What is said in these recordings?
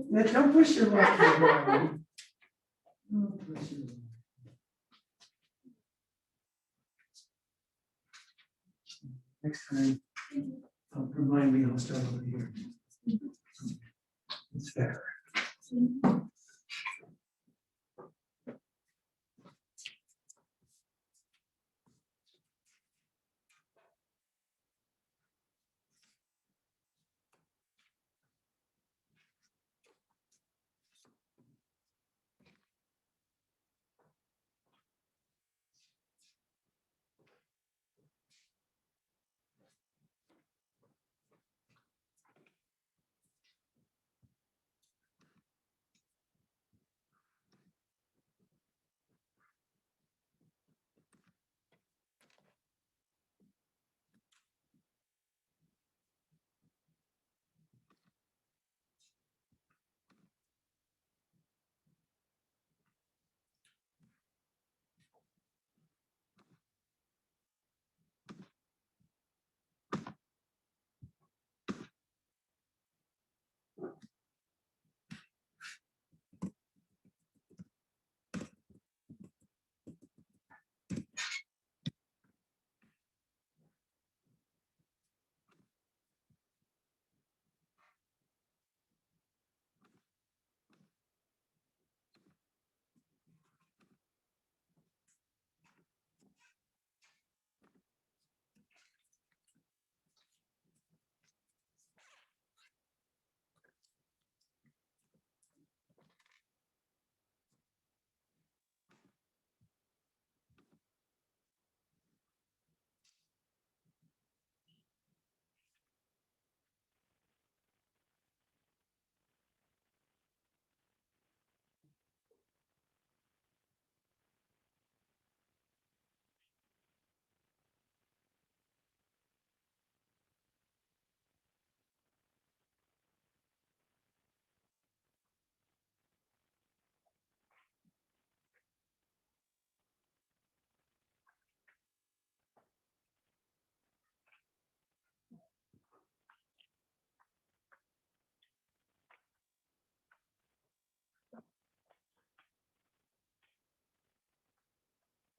Yeah, don't push your luck. Don't push your luck. Next time, remind me, I'll start over here. It's fair.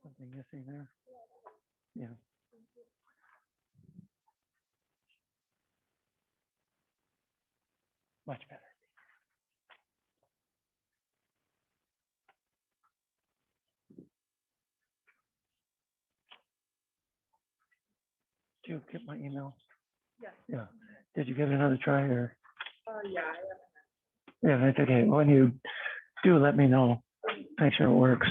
Something missing there. Yeah. Much better. Did you get my email? Yeah. Yeah. Did you give it another try or? Yeah. Yeah, that's okay. When you do, let me know. Make sure it works.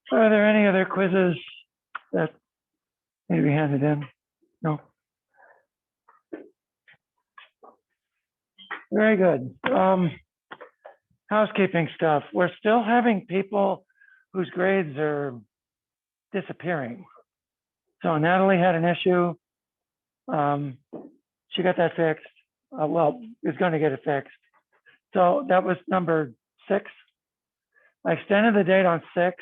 Are there any other quizzes that need to be handed in? No. Very good. Housekeeping stuff. We're still having people whose grades are disappearing. So Natalie had an issue. She got that fixed. Well, is going to get it fixed. So that was number 6. I extended the date on 6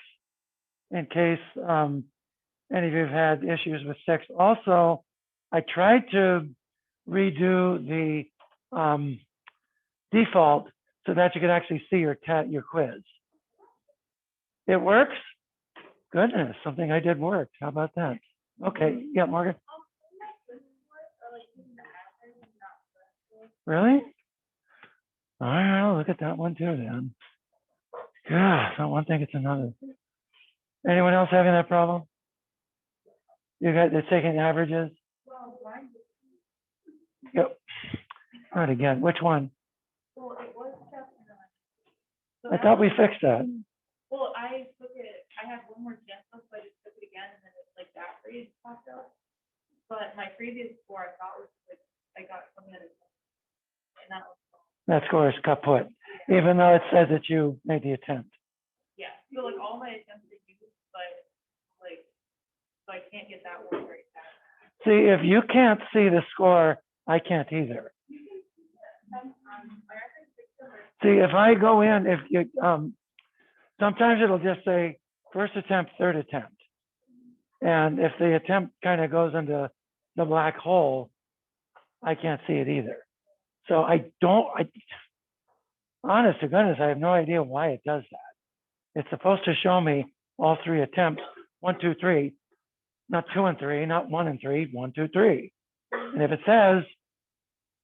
in case any of you have had issues with 6. Also, I tried to redo the default so that you could actually see your quiz. It works? Goodness, something I did worked. How about that? Okay, yeah, Morgan. Really? All right, I'll look at that one too then. Yeah, I don't think it's another. Anyone else having that problem? You got, they're taking averages? Yep. Not again. Which one? I thought we fixed that. Well, I took it, I had one more chance, so I just took it again, and then it's like that phrase popped up. But my previous score, I thought was like, I got something that is, and that was, That score is kaput, even though it says that you made the attempt. yeah, so like all my attempts to use, but like, so I can't get that one right back. See, if you can't see the score, I can't either. See, if I go in, if you, sometimes it'll just say first attempt, third attempt. And if the attempt kind of goes into the black hole, I can't see it either. So honest to goodness, I have no idea why it does that. It's supposed to show me all three attempts, 1, 2, 3, not 2 and 3, not 1 and 3, 1, 2, 3. And if it says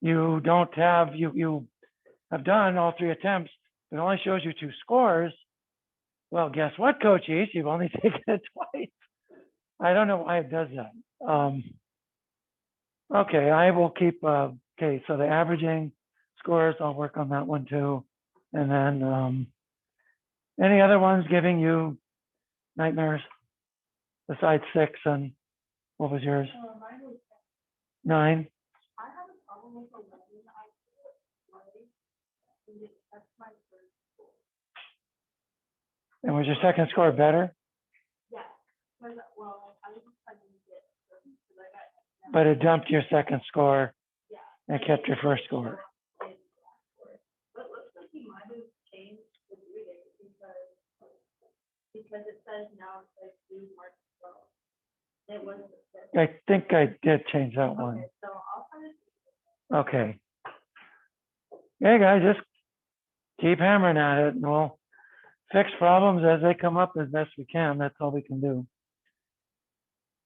you don't have, you have done all three attempts, it only shows you 2 scores. Well, guess what, Coach East? You've only taken it twice. I don't know why it does that. Okay, I will keep, okay, so the averaging scores, I'll work on that one too. And then any other ones giving you nightmares besides 6 and what was yours? Mine was, 9? I have a problem with 11, that's my first score. And was your second score better? Yeah, well, I was trying to get, because I got. But it dumped your second score Yeah. and kept your first score. But looks like he might have changed the due date because it says now it's like due March 12th. It wasn't. I think I did change that one. Okay, so I'll find it. Okay. Hey guys, just keep hammering at it and we'll fix problems as they come up as best we can. That's all we can do.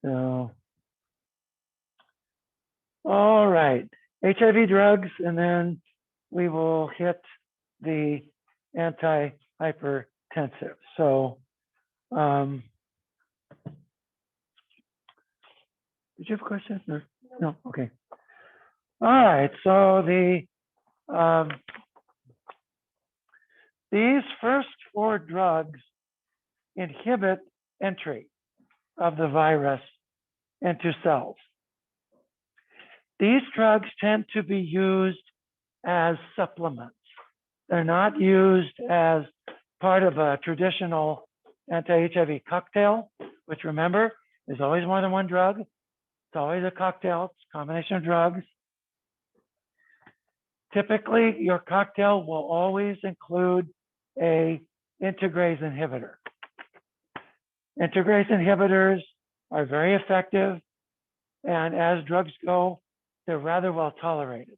So, all right, HIV drugs, and then we will hit the antihypertensive. So, did you have a question? Or? No, okay. All right, so these first 4 drugs inhibit entry of the virus into cells. These drugs tend to be used as supplements. They're not used as part of a traditional anti-HIV cocktail, which remember, is always more than one drug. It's always a cocktail, it's a combination of drugs. Typically, your cocktail will always include a integrase inhibitor. Integrase inhibitors are very effective, and as drugs go, they're rather well tolerated.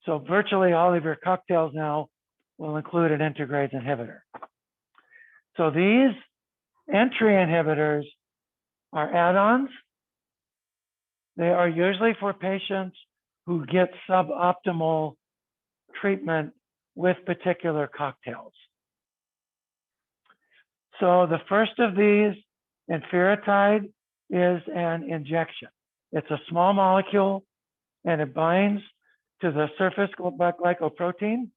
So virtually all of your cocktails now will include an integrase inhibitor. So these entry inhibitors are add-ons. They are usually for patients who get suboptimal treatment with particular cocktails. So the first of these, Enfuratide, is an injection. It's a small molecule and it binds to the surface glycoprotein.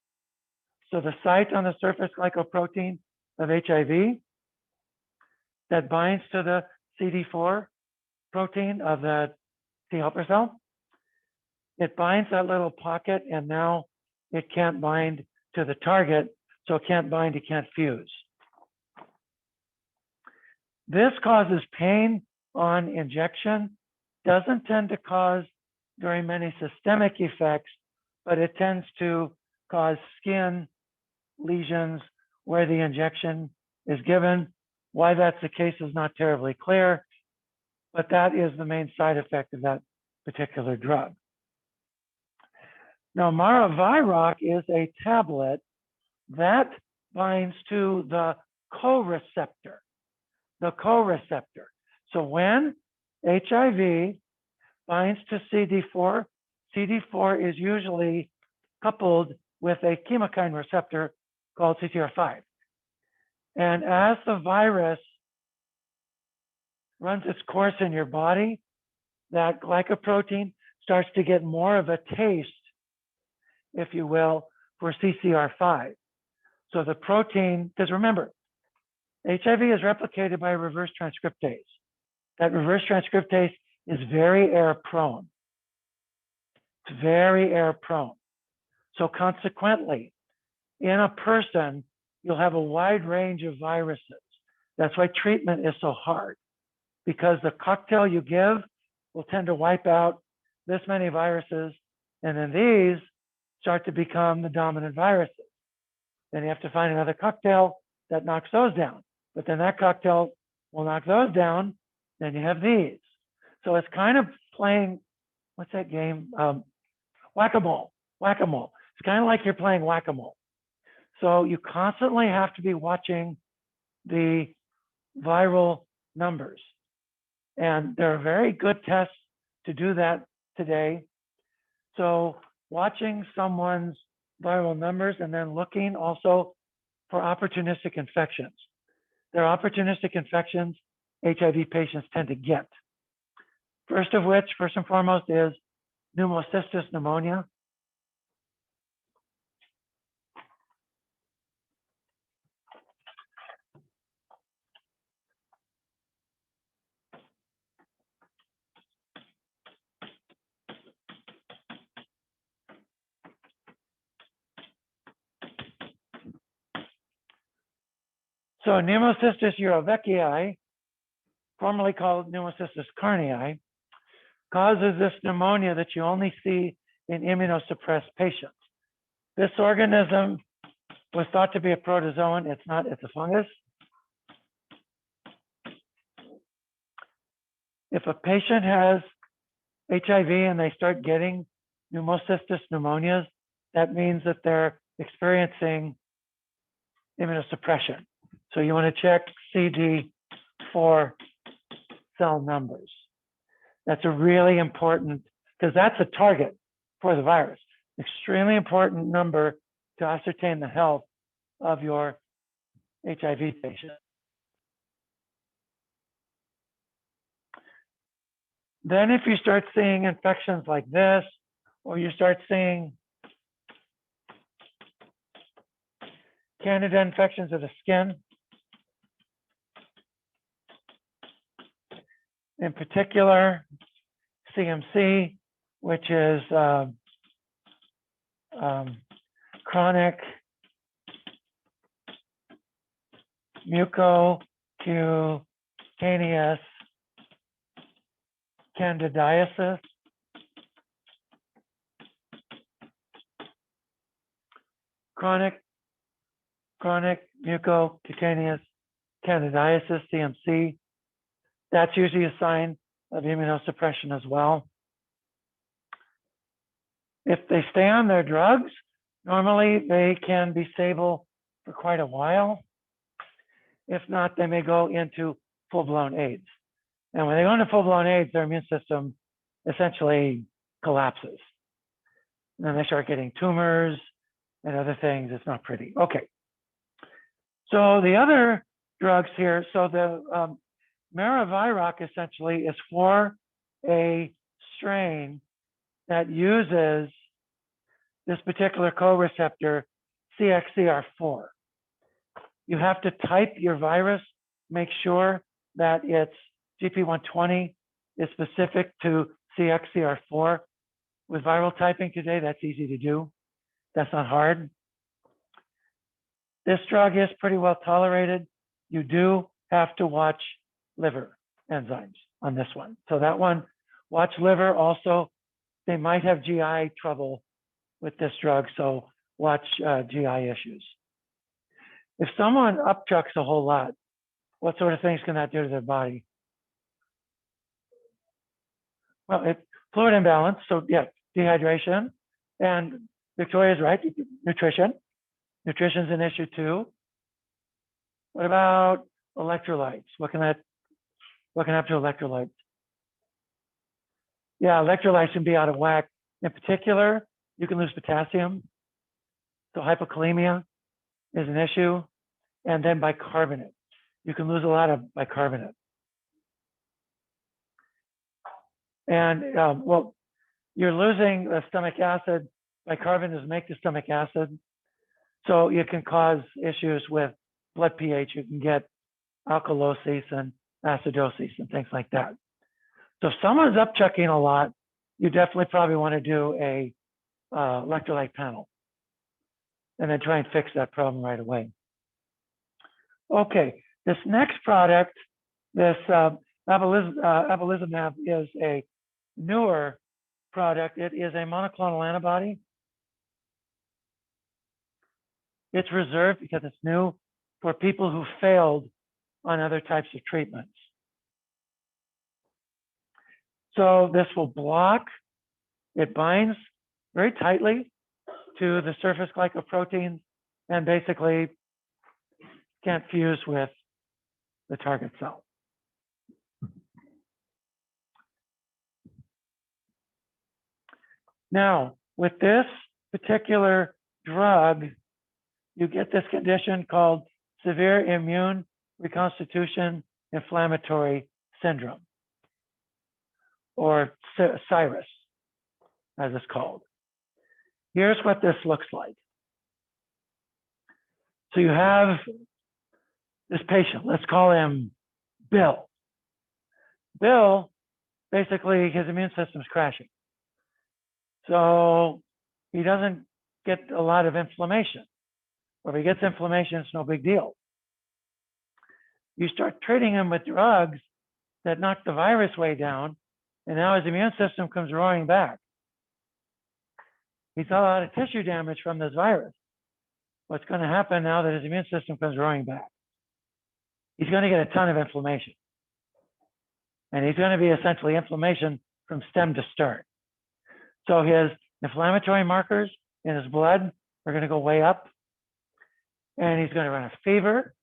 So the site on the surface glycoprotein of HIV that binds to the CD4 protein of the T helper cell. It binds that little pocket and now it can't bind to the target, so it can't bind, it can't fuse. This causes pain on injection, doesn't tend to cause very many systemic effects, but it tends to cause skin lesions where the injection is given. Why that's the case is not terribly clear, but that is the main side effect of that particular drug. Now, Maraviroc is a tablet that binds to the co-receptor, the co-receptor. So when HIV binds to CD4, CD4 is usually coupled with a chemokine receptor called CCR5. And as the virus runs its course in your body, that glycoprotein starts to get more of a taste, if you will, for CCR5. So the protein, because remember, HIV is replicated by reverse transcriptase. That reverse transcriptase is very air prone. It's very air prone. So consequently, in a person, you'll have a wide range of viruses. That's why treatment is so hard, because the cocktail you give will tend to wipe out this many viruses, and then these start to become the dominant viruses. Then you have to find another cocktail that knocks those down. But then that cocktail will knock those down, then you have these. So it's kind of playing, what's that game? Whack-a-mole, whack-a-mole. It's kind of like you're playing whack-a-mole. So you constantly have to be watching the viral numbers. And there are very good tests to do that today. So watching someone's viral numbers and then looking also for opportunistic infections. There are opportunistic infections HIV patients tend to get. First of which, first and foremost, is pneumocystis pneumonia. So pneumocystis euroveckii, formerly called pneumocystis carnii, causes this pneumonia that you only see in immunosuppressed patients. This organism was thought to be a protozoan. It's not, it's a fungus. If a patient has HIV and they start getting pneumocystis pneumonias, that means that they're experiencing immunosuppression. So you want to check CD4 cell numbers. That's a really important, because that's a target for the virus. Extremely important number to ascertain the health of your HIV patient. Then if you start seeing infections like this, or you start seeing Candida infections of the skin, in particular, CMC, which is chronic mucocutaneous candidiasis, chronic mucocutaneous candidiasis, CMC. That's usually a sign of immunosuppression as well. If they stay on their drugs, normally they can be stable for quite a while. If not, they may go into full-blown AIDS. And when they go into full-blown AIDS, their immune system essentially collapses. And then they start getting tumors and other things. It's not pretty. Okay. So the other drugs here, so the Maraviroc essentially is for a strain that uses this particular co-receptor, CXCR4. You have to type your virus, make sure that its GP120 is specific to CXCR4. With viral typing today, that's easy to do. That's not hard. This drug is pretty well tolerated. You do have to watch liver enzymes on this one. So that one, watch liver also. They might have GI trouble with this drug, so watch GI issues. If someone upchucks a whole lot, what sort of things can that do to their body? Well, it's fluid imbalance, so yeah, dehydration. And Victoria's right, nutrition. Nutrition's an issue too. What about electrolytes? What can happen to electrolytes? Yeah, electrolytes can be out of whack. In particular, you can lose potassium. So hypokalemia is an issue. And then bicarbonate. You can lose a lot of bicarbonate. And well, you're losing the stomach acid. Bicarbonate make the stomach acid. So you can cause issues with blood pH. You can get alkalosis and acidosis and things like that. So if someone's upchucking a lot, you definitely probably want to do a electrolyte panel and then try and fix that problem right away. Okay, this next product, this abelizumab is a newer product. It is a monoclonal antibody. It's reserved because it's new for people who failed on other types of treatments. So this will block, it binds very tightly to the surface glycoproteins and basically can't fuse with the target cell. Now, with this particular drug, you get this condition called severe immune reconstitution inflammatory syndrome, or CIRS, as it's called. Here's what this looks like. So you have this patient, let's call him Bill. Bill, basically his immune system's crashing. So he doesn't get a lot of inflammation. Or if he gets inflammation, it's no big deal. You start treating him with drugs that knock the virus way down, and now his immune system comes roaring back. He's got a lot of tissue damage from this virus. What's going to happen now that his immune system comes roaring back? He's going to get a ton of inflammation. And he's going to be essentially inflammation from stem to stern. So his inflammatory markers in his blood are going to go way up. And he's going to run a fever.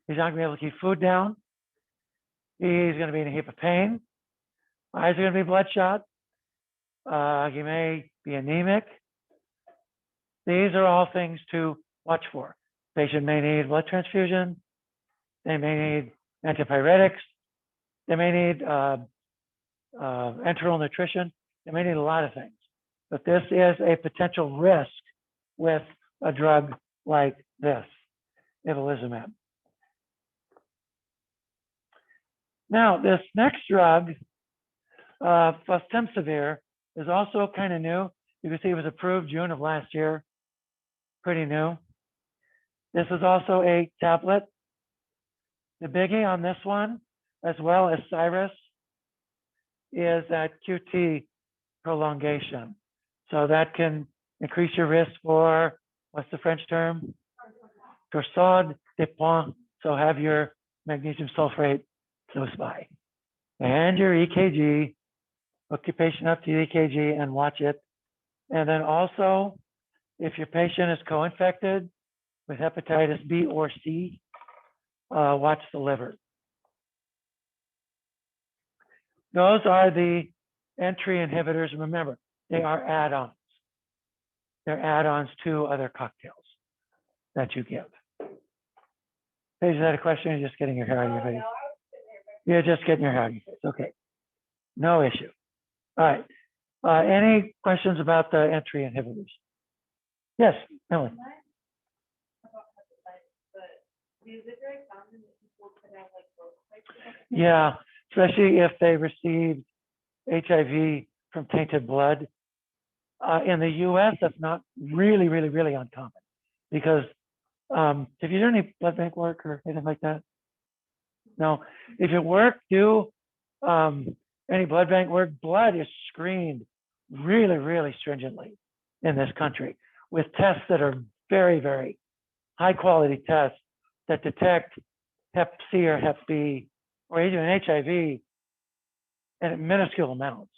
He's not going to be able to keep food down. He's going to be in a heap of pain. Eyes are going to be bloodshot. He may be anemic. These are all things to watch for. Patient may need blood transfusion. They may need antipyretics. They may need enteral nutrition. They may need a lot of things. But this is a potential risk with a drug like this, itolizumab. Now, this next drug, fostemsavir, is also kind of new. You can see it was approved June of last year. Pretty new. This is also a tablet. The biggie on this one, as well as CIRS, is that QT prolongation. So that can increase your risk for, what's the French term? Torsade de points. So have your magnesium sulfate close by. And your EKG, hook your patient up to the EKG and watch it. And then also, if your patient is co-infected with hepatitis B or C, watch the liver. Those are the entry inhibitors. Remember, they are add-ons. They're add-ons to other cocktails that you give. Paige, is that a question? Or you're just getting your hair out of your face? You're just getting your hair out of your face. Okay. No issue. All right. Any questions about the entry inhibitors? Yes, Ellen. Yeah, especially if they received HIV from tainted blood. In the US, that's not really, really, really uncommon because if you do any blood bank work or anything like that, no. If you work, do any blood bank work, blood is screened really, really stringently in this country with tests that are very, very high quality tests that detect Hep C or Hep B or even HIV in minuscule amounts.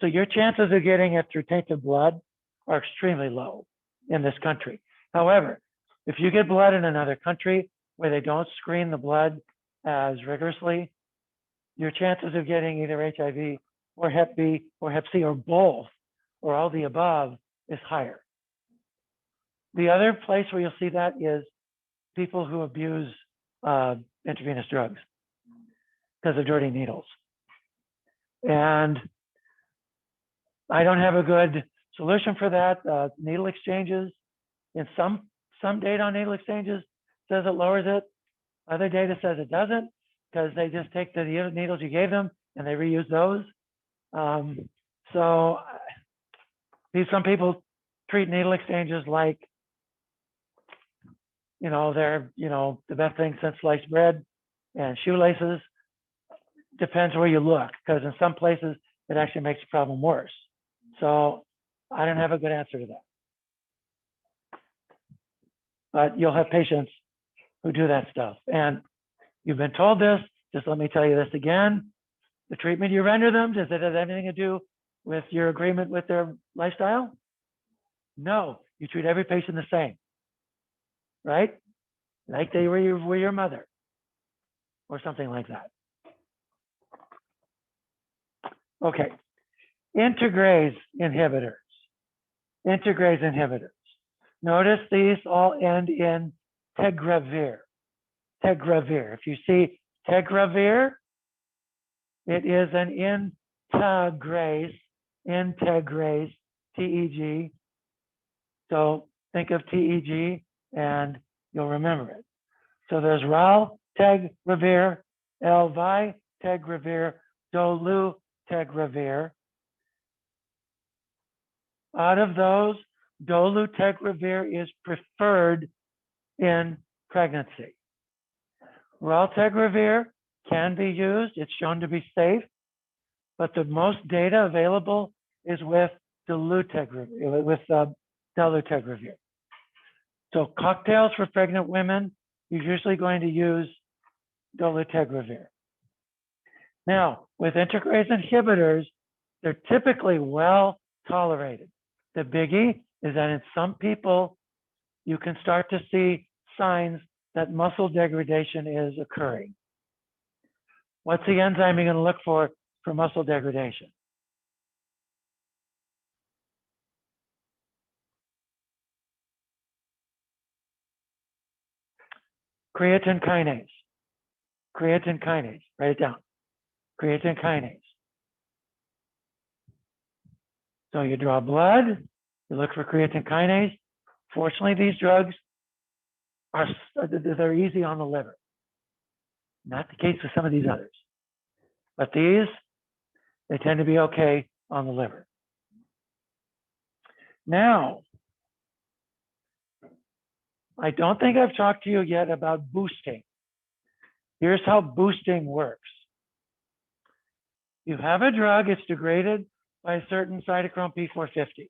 So your chances of getting it through tainted blood are extremely low in this country. However, if you get blood in another country, where they don't screen the blood as rigorously, your chances of getting either HIV or Hep B or Hep C or both or all the above is higher. The other place where you'll see that is people who abuse intravenous drugs because of dirty needles. And I don't have a good solution for that. Needle exchanges, in some data on needle exchanges says it lowers it. Other data says it doesn't, because they just take the needles you gave them and they reuse those. So some people treat needle exchanges like, they're, the best thing since sliced bread and shoelaces. Depends where you look, because in some places it actually makes the problem worse. So I don't have a good answer to that. But you'll have patients who do that stuff. And you've been told this, just let me tell you this again. The treatment you render them, does it have anything to do with your agreement with their lifestyle? No, you treat every patient the same, right? Like they were your mother or something like that. Okay, integrase inhibitors. Integrase inhibitors. Notice these all end in tegravir. Tegravir. If you see tegravir, it is an integrase, TEG. So think of TEG and you'll remember it. So there's raltegravir, elvitegravir, dolutegravir. Out of those, dolutegravir is preferred in pregnancy. Raltegravir can be used. It's shown to be safe, but the most data available is with dolutegravir, So cocktails for pregnant women, you're usually going to use dolutegravir. Now, with integrase inhibitors, they're typically well tolerated. The biggie is that in some people, you can start to see signs that muscle degradation is occurring. What's the enzyme you're going to look for muscle degradation? Creatine kinase. Creatine kinase. Write it down. Creatine kinase. So you draw blood, you look for creatine kinase. Fortunately, these drugs they're easy on the liver. Not the case with some of these others. But these, they tend to be okay on the liver. Now, I don't think I've talked to you yet about boosting. Here's how boosting works. You have a drug, it's degraded by a certain cytochrome P450.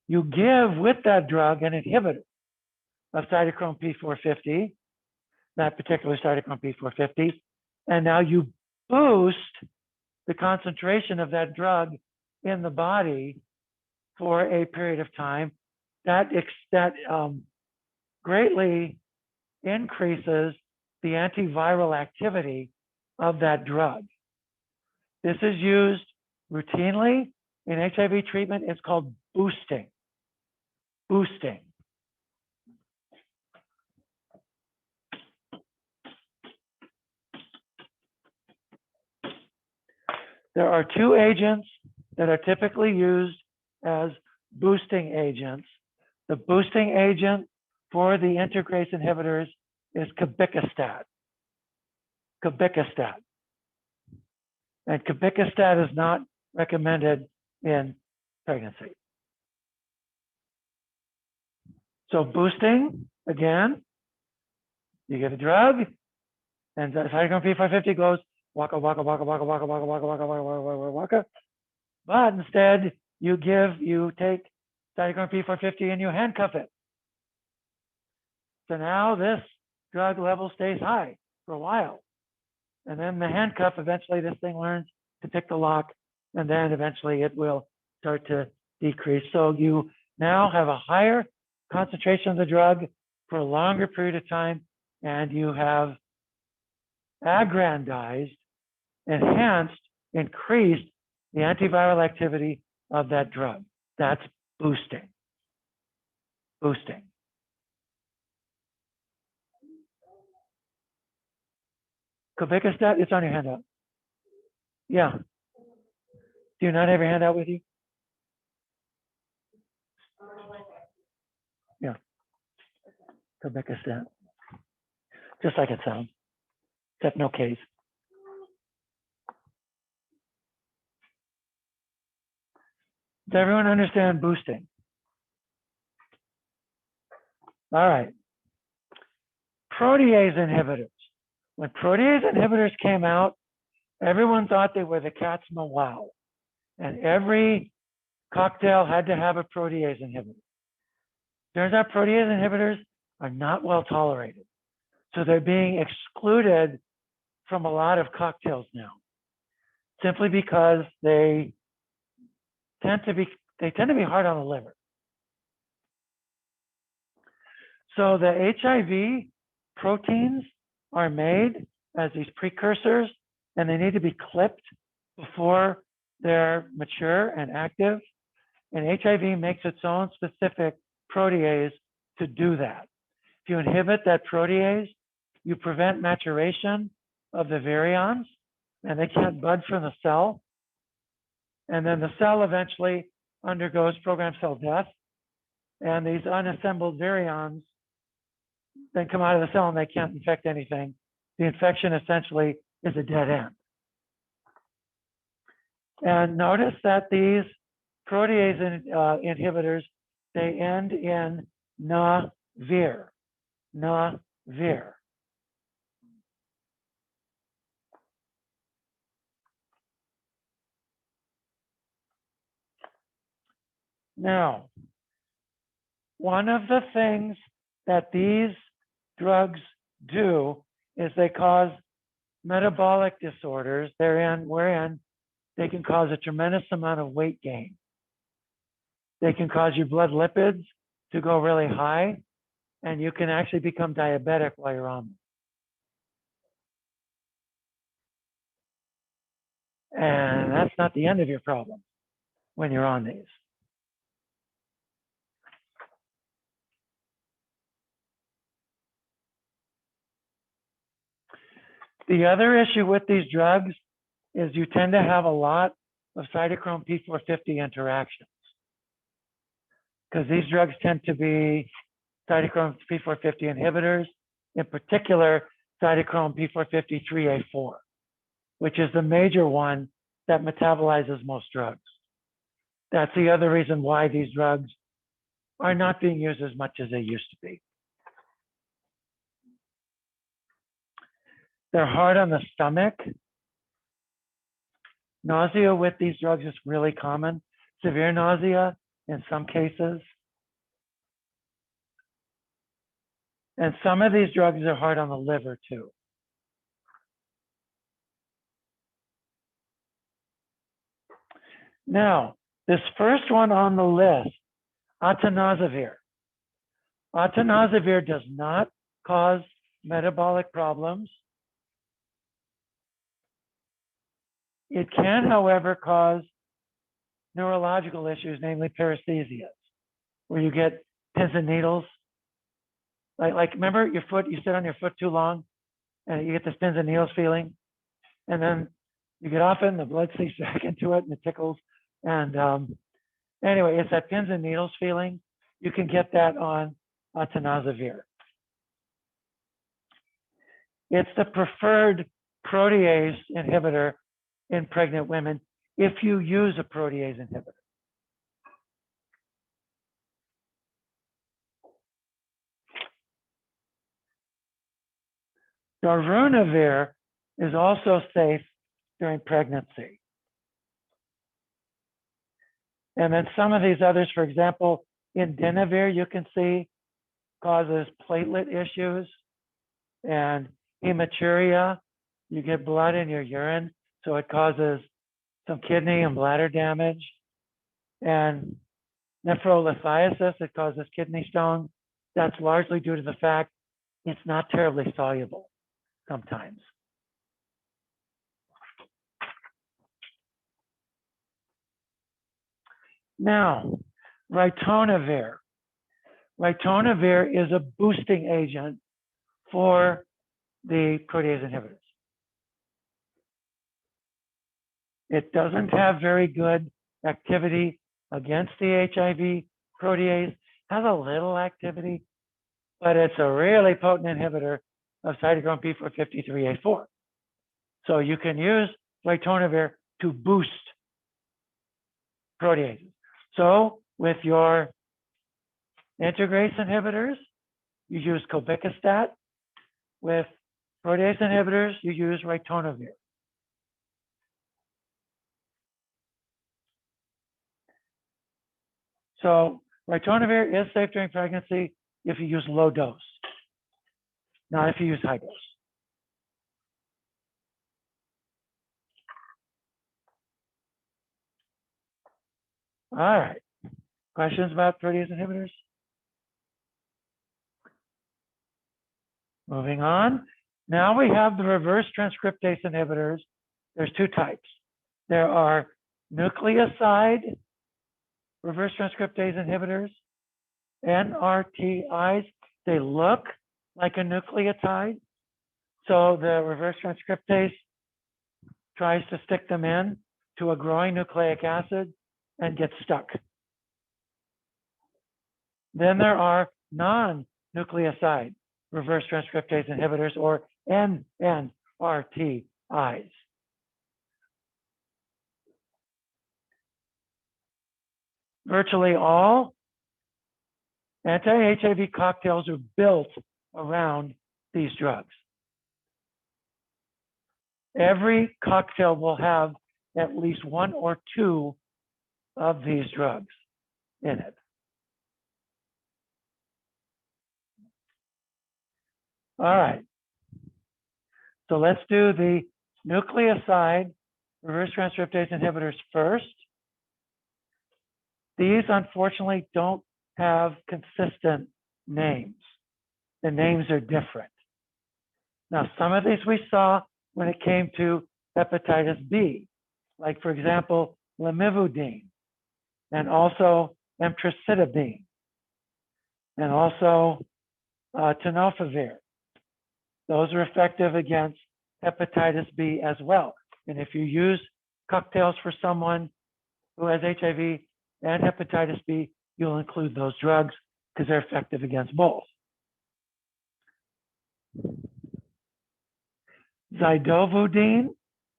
You give with that drug an inhibitor of cytochrome P450, that particular cytochrome P450, and now you boost the concentration of that drug in the body for a period of time. That greatly increases the antiviral activity of that drug. This is used routinely in HIV treatment. It's called boosting. Boosting. There are two agents that are typically used as boosting agents. The boosting agent for the integrase inhibitors is cabicostat. Cabicostat. And cabicostat is not recommended in pregnancy. So boosting, again, you give a drug, and the cytochrome P450 goes waka, waka, waka, waka, waka, waka, waka, waka, waka, waka, waka, waka. But instead, you take cytochrome P450 and you handcuff it. So now this drug level stays high for a while. And then the handcuff, eventually this thing learns to pick the lock, and then eventually it will start to decrease. So you now have a higher concentration of the drug for a longer period of time, and you have aggrandized, enhanced, increased the antiviral activity of that drug. That's boosting. Boosting. Kobikostat, it's on your handout. Yeah. Do you not have your handout with you? Yeah. Kobikostat. Just like it sounds, except no Ks. Does everyone understand boosting? All right. Protease inhibitors. When protease inhibitors came out, everyone thought they were the cat's meow. And every cocktail had to have a protease inhibitor. Turns out protease inhibitors are not well tolerated. So they're being excluded from a lot of cocktails now, simply because they tend to be hard on the liver. So the HIV proteins are made as these precursors, and they need to be clipped before they're mature and active. And HIV makes its own specific protease to do that. If you inhibit that protease, you prevent maturation of the virions, and they can't bud from the cell. And then the cell eventually undergoes programmed cell death, and these unassembled virions then come out of the cell and they can't infect anything. The infection essentially is a dead end. And notice that these protease inhibitors, they end in na-vir, na-vir. Now, one of the things that these drugs do is they cause metabolic disorders wherein they can cause a tremendous amount of weight gain. They can cause your blood lipids to go really high, and you can actually become diabetic while you're on them. And that's not the end of your problem when you're on these. The other issue with these drugs is you tend to have a lot of cytochrome P450 interactions, because these drugs tend to be cytochrome P450 inhibitors, in particular cytochrome P450 3A4, which is the major one that metabolizes most drugs. That's the other reason why these drugs are not being used as much as they used to be. They're hard on the stomach. Nausea with these drugs is really common. Severe nausea in some cases. And some of these drugs are hard on the liver too. Now, this first one on the list, atazanavir. Atazanavir does not cause metabolic problems. It can, however, cause neurological issues, namely paresthesias, where you get pins and needles. Like remember your foot, you sit on your foot too long and you get this pins and needles feeling, and then you get off it and the blood seeps back into it and it tickles. And anyway, it's that pins and needles feeling. You can get that on atazanavir. It's the preferred protease inhibitor in pregnant women if you use a protease inhibitor. Darunavir is also safe during pregnancy. And then some of these others, for example, indinavir, you can see causes platelet issues and hematuria. You get blood in your urine, so it causes some kidney and bladder damage. And nephrolithiasis, it causes kidney stones. that's largely due to the fact it's not terribly soluble sometimes. Now, ritonavir. Ritonavir is a boosting agent for the protease inhibitors. It doesn't have very good activity against the HIV protease, has a little activity, but it's a really potent inhibitor of cytochrome P453A4. So you can use ritonavir to boost proteases. So with your integrase inhibitors, you use cobicostat. With protease inhibitors, you use ritonavir. So ritonavir is safe during pregnancy if you use low dose, not if you use high dose. All right. Questions about protease inhibitors? Moving on. Now we have the reverse transcriptase inhibitors. There's two types. There are nucleoside reverse transcriptase inhibitors, NRTIs. They look like a nucleotide. So the reverse transcriptase tries to stick them in to a growing nucleic acid and gets stuck. Then there are non-nucleoside reverse transcriptase inhibitors, or NNRTIs. Virtually all anti-HIV cocktails are built around these drugs. Every cocktail will have at least one or two of these drugs in it. All right. So let's do the nucleoside reverse transcriptase inhibitors first. These, unfortunately, don't have consistent names. The names are different. Now, some of these we saw when it came to hepatitis B, like, for example, lamivudine, and also emtricitabine, and also tenofovir. Those are effective against hepatitis B as well. And if you use cocktails for someone who has HIV and hepatitis B, you'll include those drugs because they're effective against both. Zidovudine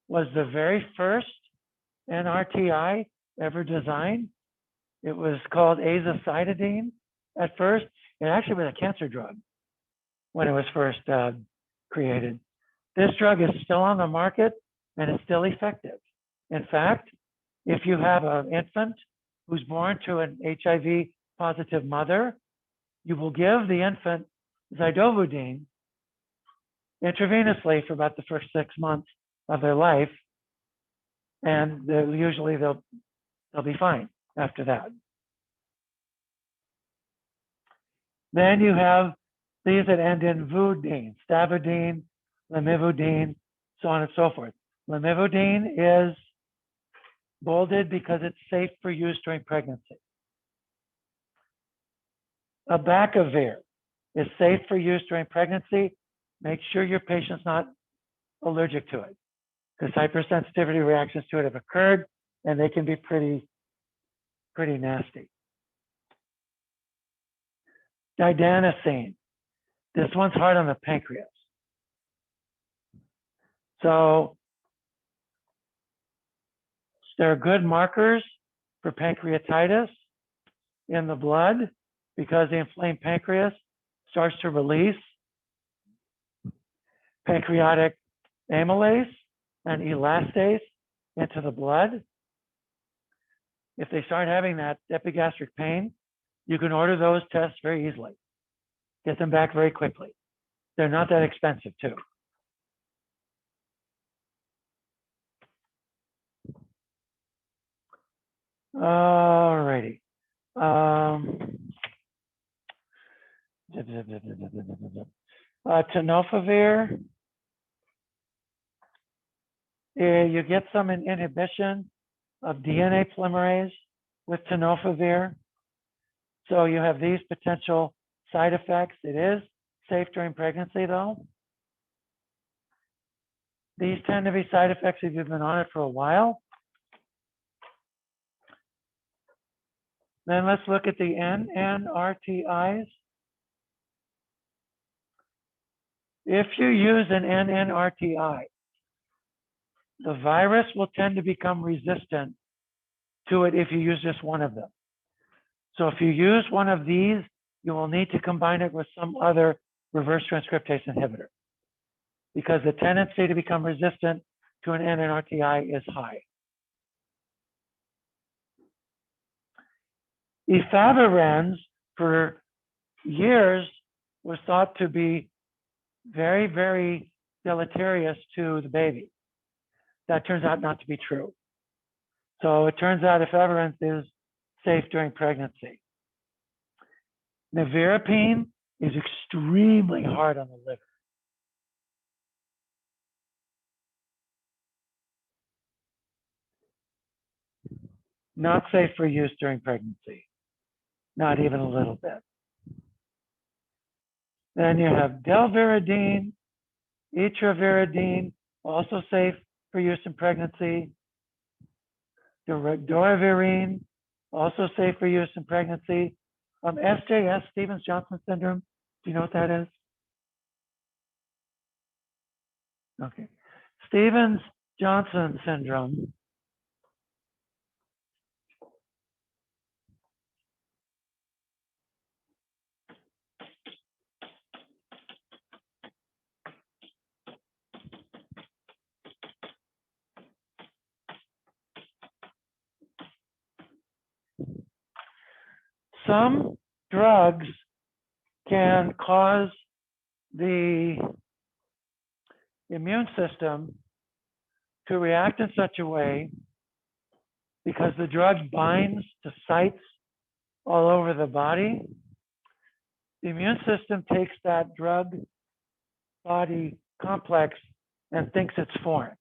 was the very first NRTI ever designed. It was called azacitidine at first. It actually was a cancer drug when it was first created. This drug is still on the market and it's still effective. In fact, if you have an infant who's born to an HIV positive mother, you will give the infant zidovudine intravenously for about the first 6 months of their life, and usually they'll be fine after that. Then you have these that end in vudine, stavudine, lamivudine, so on and so forth. Lamivudine is bolded because it's safe for use during pregnancy. Abacavir is safe for use during pregnancy. Make sure your patient's not allergic to it, because hypersensitivity reactions to it have occurred and they can be pretty nasty. Didanosine. This one's hard on the pancreas. So there are good markers for pancreatitis in the blood because the inflamed pancreas starts to release pancreatic amylase and elastase into the blood. If they start having that epigastric pain, you can order those tests very easily. Get them back very quickly. They're not that expensive too. All righty. Tenofovir, you get some inhibition of DNA polymerase with tenofovir. So you have these potential side effects. It is safe during pregnancy though. These tend to be side effects if you've been on it for a while. Then let's look at the NNRTIs. If you use an NNRTI, the virus will tend to become resistant to it if you use just one of them. So if you use one of these, you will need to combine it with some other reverse transcriptase inhibitor because the tendency to become resistant to an NNRTI is high. Efavirenz for years was thought to be very, very deleterious to the baby. That turns out not to be true. So it turns out efavirenz is safe during pregnancy. Nevirapine is extremely hard on the liver. Not safe for use during pregnancy, not even a little bit. Then you have delviridine, etraviridine, also safe for use in pregnancy. Doravirine, also safe for use in pregnancy. SJS, Stevens-Johnson syndrome, do you know what that is? Okay. Stevens-Johnson syndrome some drugs can cause the immune system to react in such a way because the drug binds to sites all over the body. The immune system takes that drug body complex and thinks it's foreign.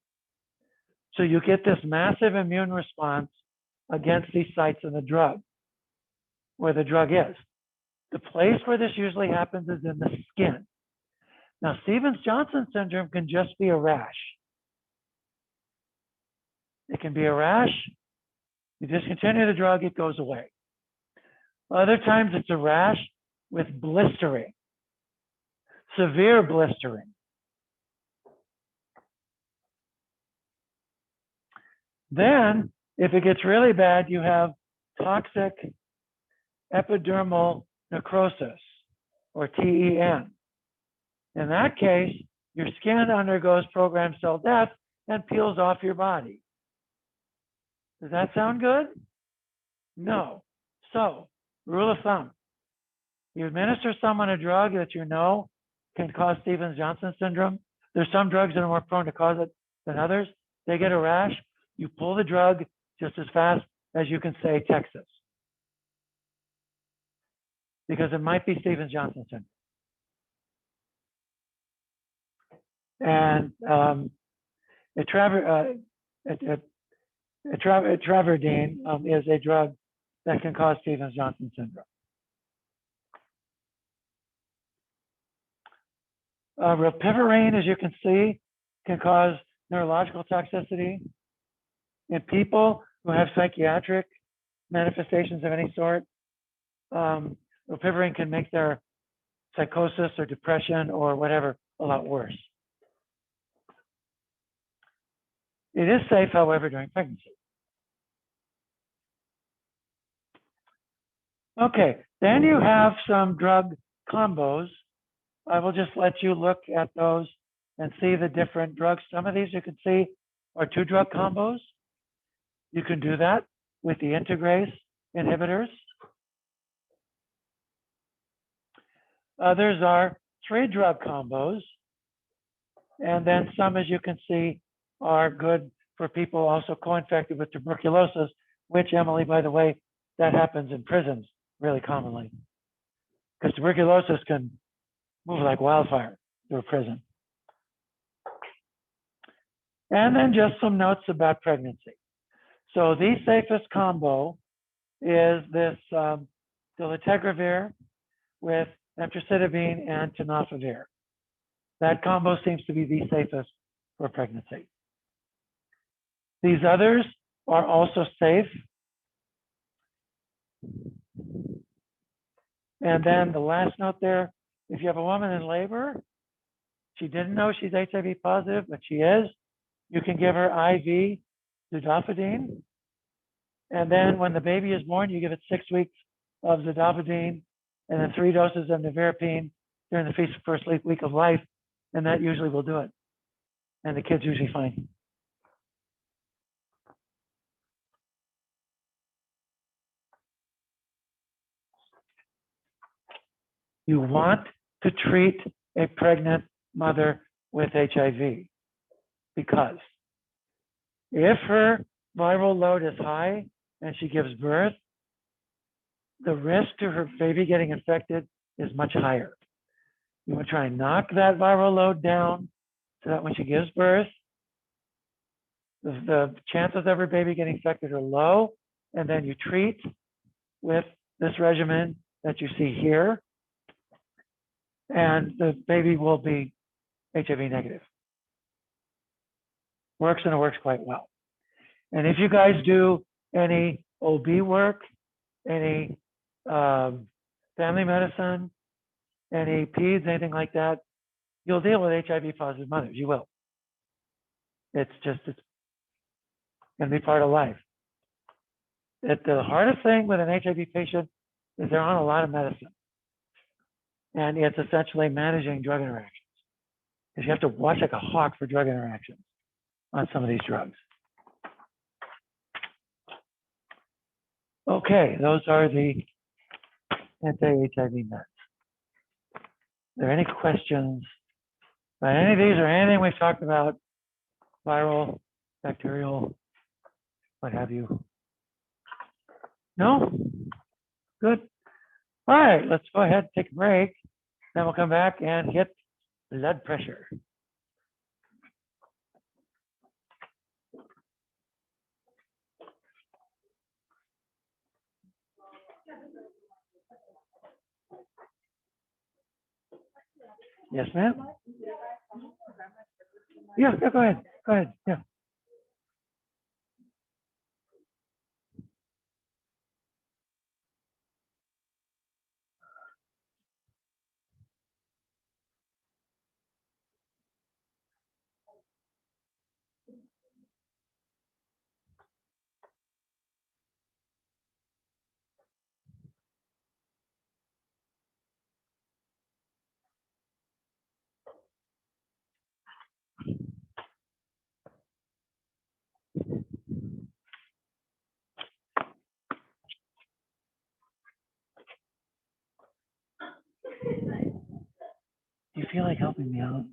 So you get this massive immune response against these sites in the drug, where the drug is. The place where this usually happens is in the skin. Now, Stevens-Johnson syndrome can just be a rash. It can be a rash. You discontinue the drug, it goes away. Other times it's a rash with blistering, severe blistering. Then, if it gets really bad, you have toxic epidermal necrosis, or TEN. In that case, your skin undergoes programmed cell death and peels off your body. Does that sound good? No. So, rule of thumb, you administer someone a drug that you know can cause Stevens-Johnson syndrome. There's some drugs that are more prone to cause it than others. They get a rash, you pull the drug just as fast as you can say Texas. Because it might be Stevens-Johnson syndrome. And etravirdine is a drug that can cause Stevens-Johnson syndrome. Rilpivirine, as you can see, can cause neurological toxicity in people who have psychiatric manifestations of any sort. Rilpivirine can make their psychosis or depression or whatever a lot worse. It is safe, however, during pregnancy. Okay, then you have some drug combos. I will just let you look at those and see the different drugs. Some of these you can see are 2-drug combos. You can do that with the integrase inhibitors. Others are 3-drug combos. And then some, as you can see, are good for people also co-infected with tuberculosis, which, Emily, by the way, that happens in prisons really commonly. Because tuberculosis can move like wildfire through a prison. And then just some notes about pregnancy. So the safest combo is this dolutegravir with emtricitabine and tenofovir. That combo seems to be the safest for pregnancy. These others are also safe. And then the last note there, if you have a woman in labor, she didn't know she's HIV positive, but she is, you can give her IV zidofidine. And then when the baby is born, you give it 6 weeks of zidofidine and then 3 doses of nevirapine during the first week of life. And that usually will do it. And the kid's usually fine. You want to treat a pregnant mother with HIV because if her viral load is high and she gives birth, the risk to her baby getting infected is much higher. You want to try and knock that viral load down so that when she gives birth, the chances of her baby getting infected are low, and then you treat with this regimen that you see here, and the baby will be HIV negative. Works, and it works quite well. And if you guys do any OB work, any family medicine, any peds, anything like that, you'll deal with HIV positive mothers. You will. It's going to be part of life. The hardest thing with an HIV patient is they're on a lot of medicine. And it's essentially managing drug interactions. Because you have to watch like a hawk for drug interactions on some of these drugs. Okay, those are the anti-HIV meds. Are there any questions about any of these or anything we've talked about? Viral, bacterial, what have you? No? Good. All right, let's go ahead and take a break. Then we'll come back and hit blood pressure. Yes, ma'am? Yeah, go ahead. Go ahead. Yeah. Do you feel like helping me out?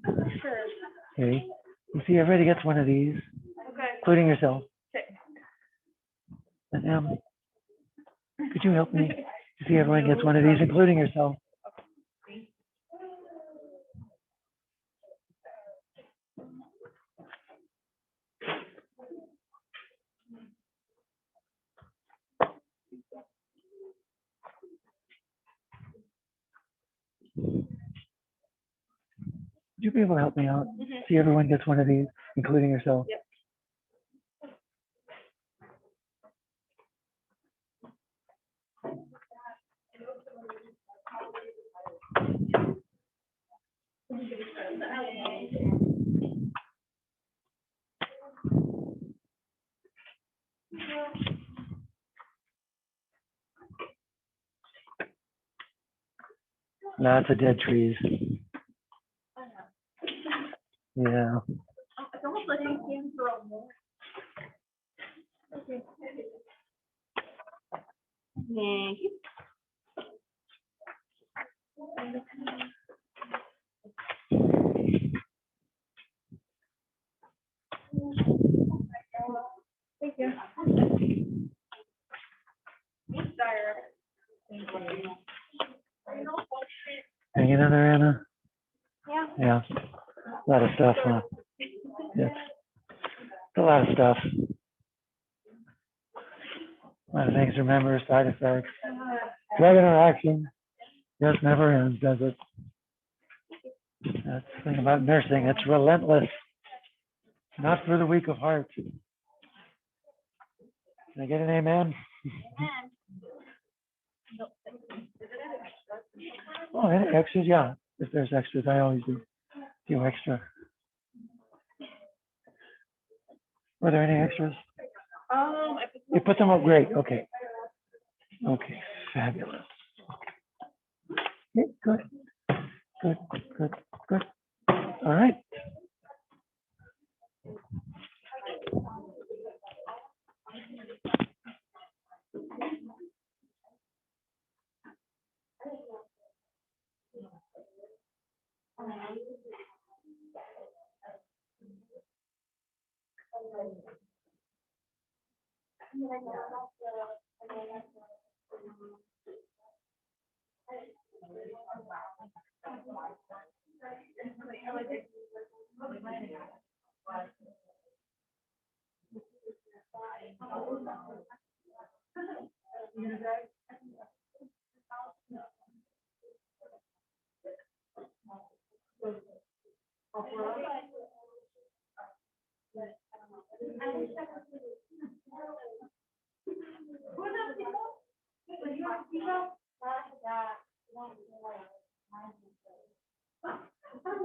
Sure. Okay. You see, everybody gets one of these, Okay. including yourself. Okay. And could you help me? You see, everyone gets one of these, including yourself. Would you be able to help me out? See, everyone gets one of these, including yourself. Yep. Lots of dead trees. Yeah. It's almost like you can throw more. Okay. Thank you. Thank you. Hang in there, Anna. Yeah, a lot of stuff, huh? Yeah, it's a lot of stuff. A lot of things to remember, side effects. Drug interaction just never ends, does it? That's the thing about nursing, it's relentless. Not for the weak of heart. Can I get an amen? Oh, any extras? Yeah, if there's extras, I always do. A few extra. Were there any extras? You put them up, great. Okay. Okay, fabulous. Okay, good, good, good, good. All right.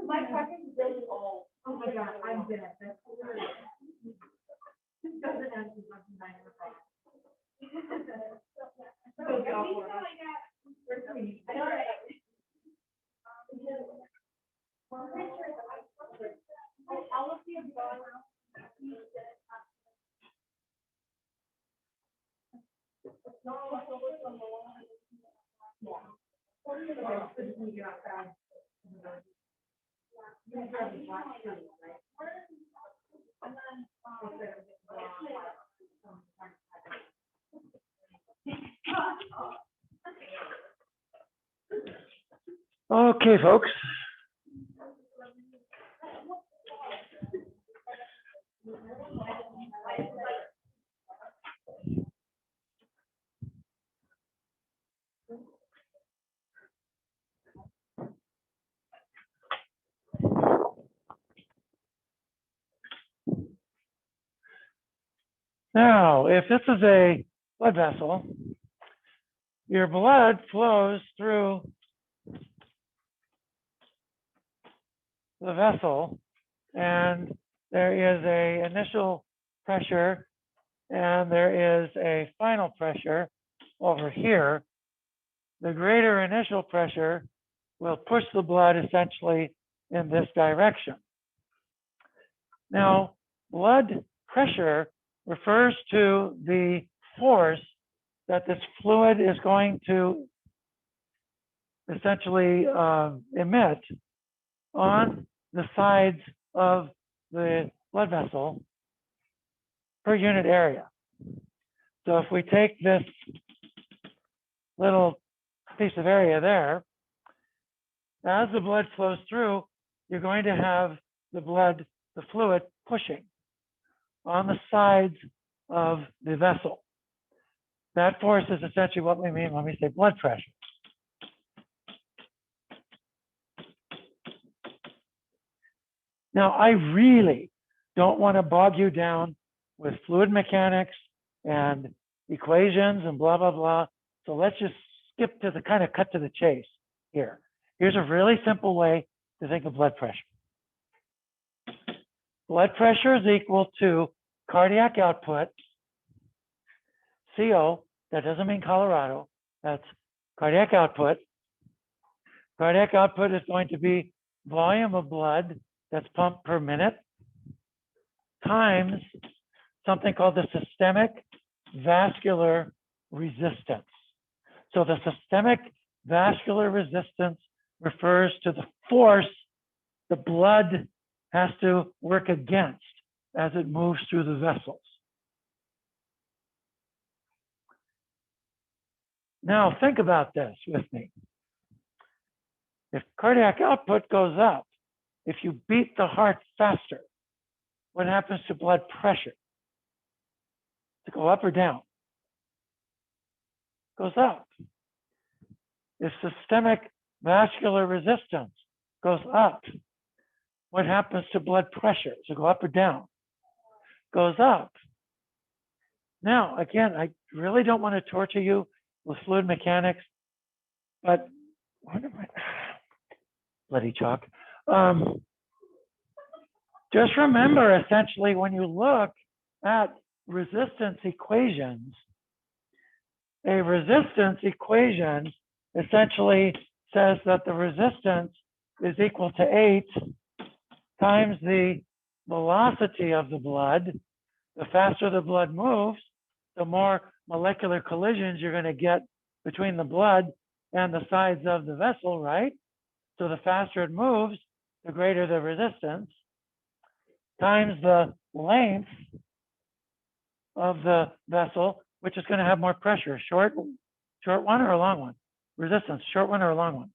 My question is really old. Oh my God, I'm dead. Doesn't answer something I never thought. Okay, folks. Now, if this is a blood vessel, your blood flows through the vessel, and there is an initial pressure, and there is a final pressure over here. The greater initial pressure will push the blood essentially in this direction. Now, blood pressure refers to the force that this fluid is going to essentially emit on the sides of the blood vessel per unit area. So if we take this little piece of area there, as the blood flows through, you're going to have the fluid pushing on the sides of the vessel. That force is essentially what we mean when we say blood pressure. Now, I really don't want to bog you down with fluid mechanics and equations and blah, blah, blah. So let's just skip to the kind of cut to the chase here. Here's a really simple way to think of blood pressure. Blood pressure is equal to cardiac output, CO, that doesn't mean Colorado, that's cardiac output. Cardiac output is going to be volume of blood that's pumped per minute times something called the systemic vascular resistance. So the systemic vascular resistance refers to the force the blood has to work against as it moves through the vessels. Now think about this with me. If cardiac output goes up, if you beat the heart faster, what happens to blood pressure? To go up or down? Goes up. If systemic vascular resistance goes up, what happens to blood pressure? Does it go up or down? Goes up. Now, again, I really don't want to torture you with fluid mechanics, but what am I? Bloody chalk. Just remember, essentially, when you look at resistance equations, a resistance equation essentially says that the resistance is equal to 8 times the velocity of the blood. The faster the blood moves, the more molecular collisions you're going to get between the blood and the sides of the vessel, right? So the faster it moves, the greater the resistance, times the length of the vessel, which is going to have more pressure. Short one or a long one? Resistance, short one or a long one?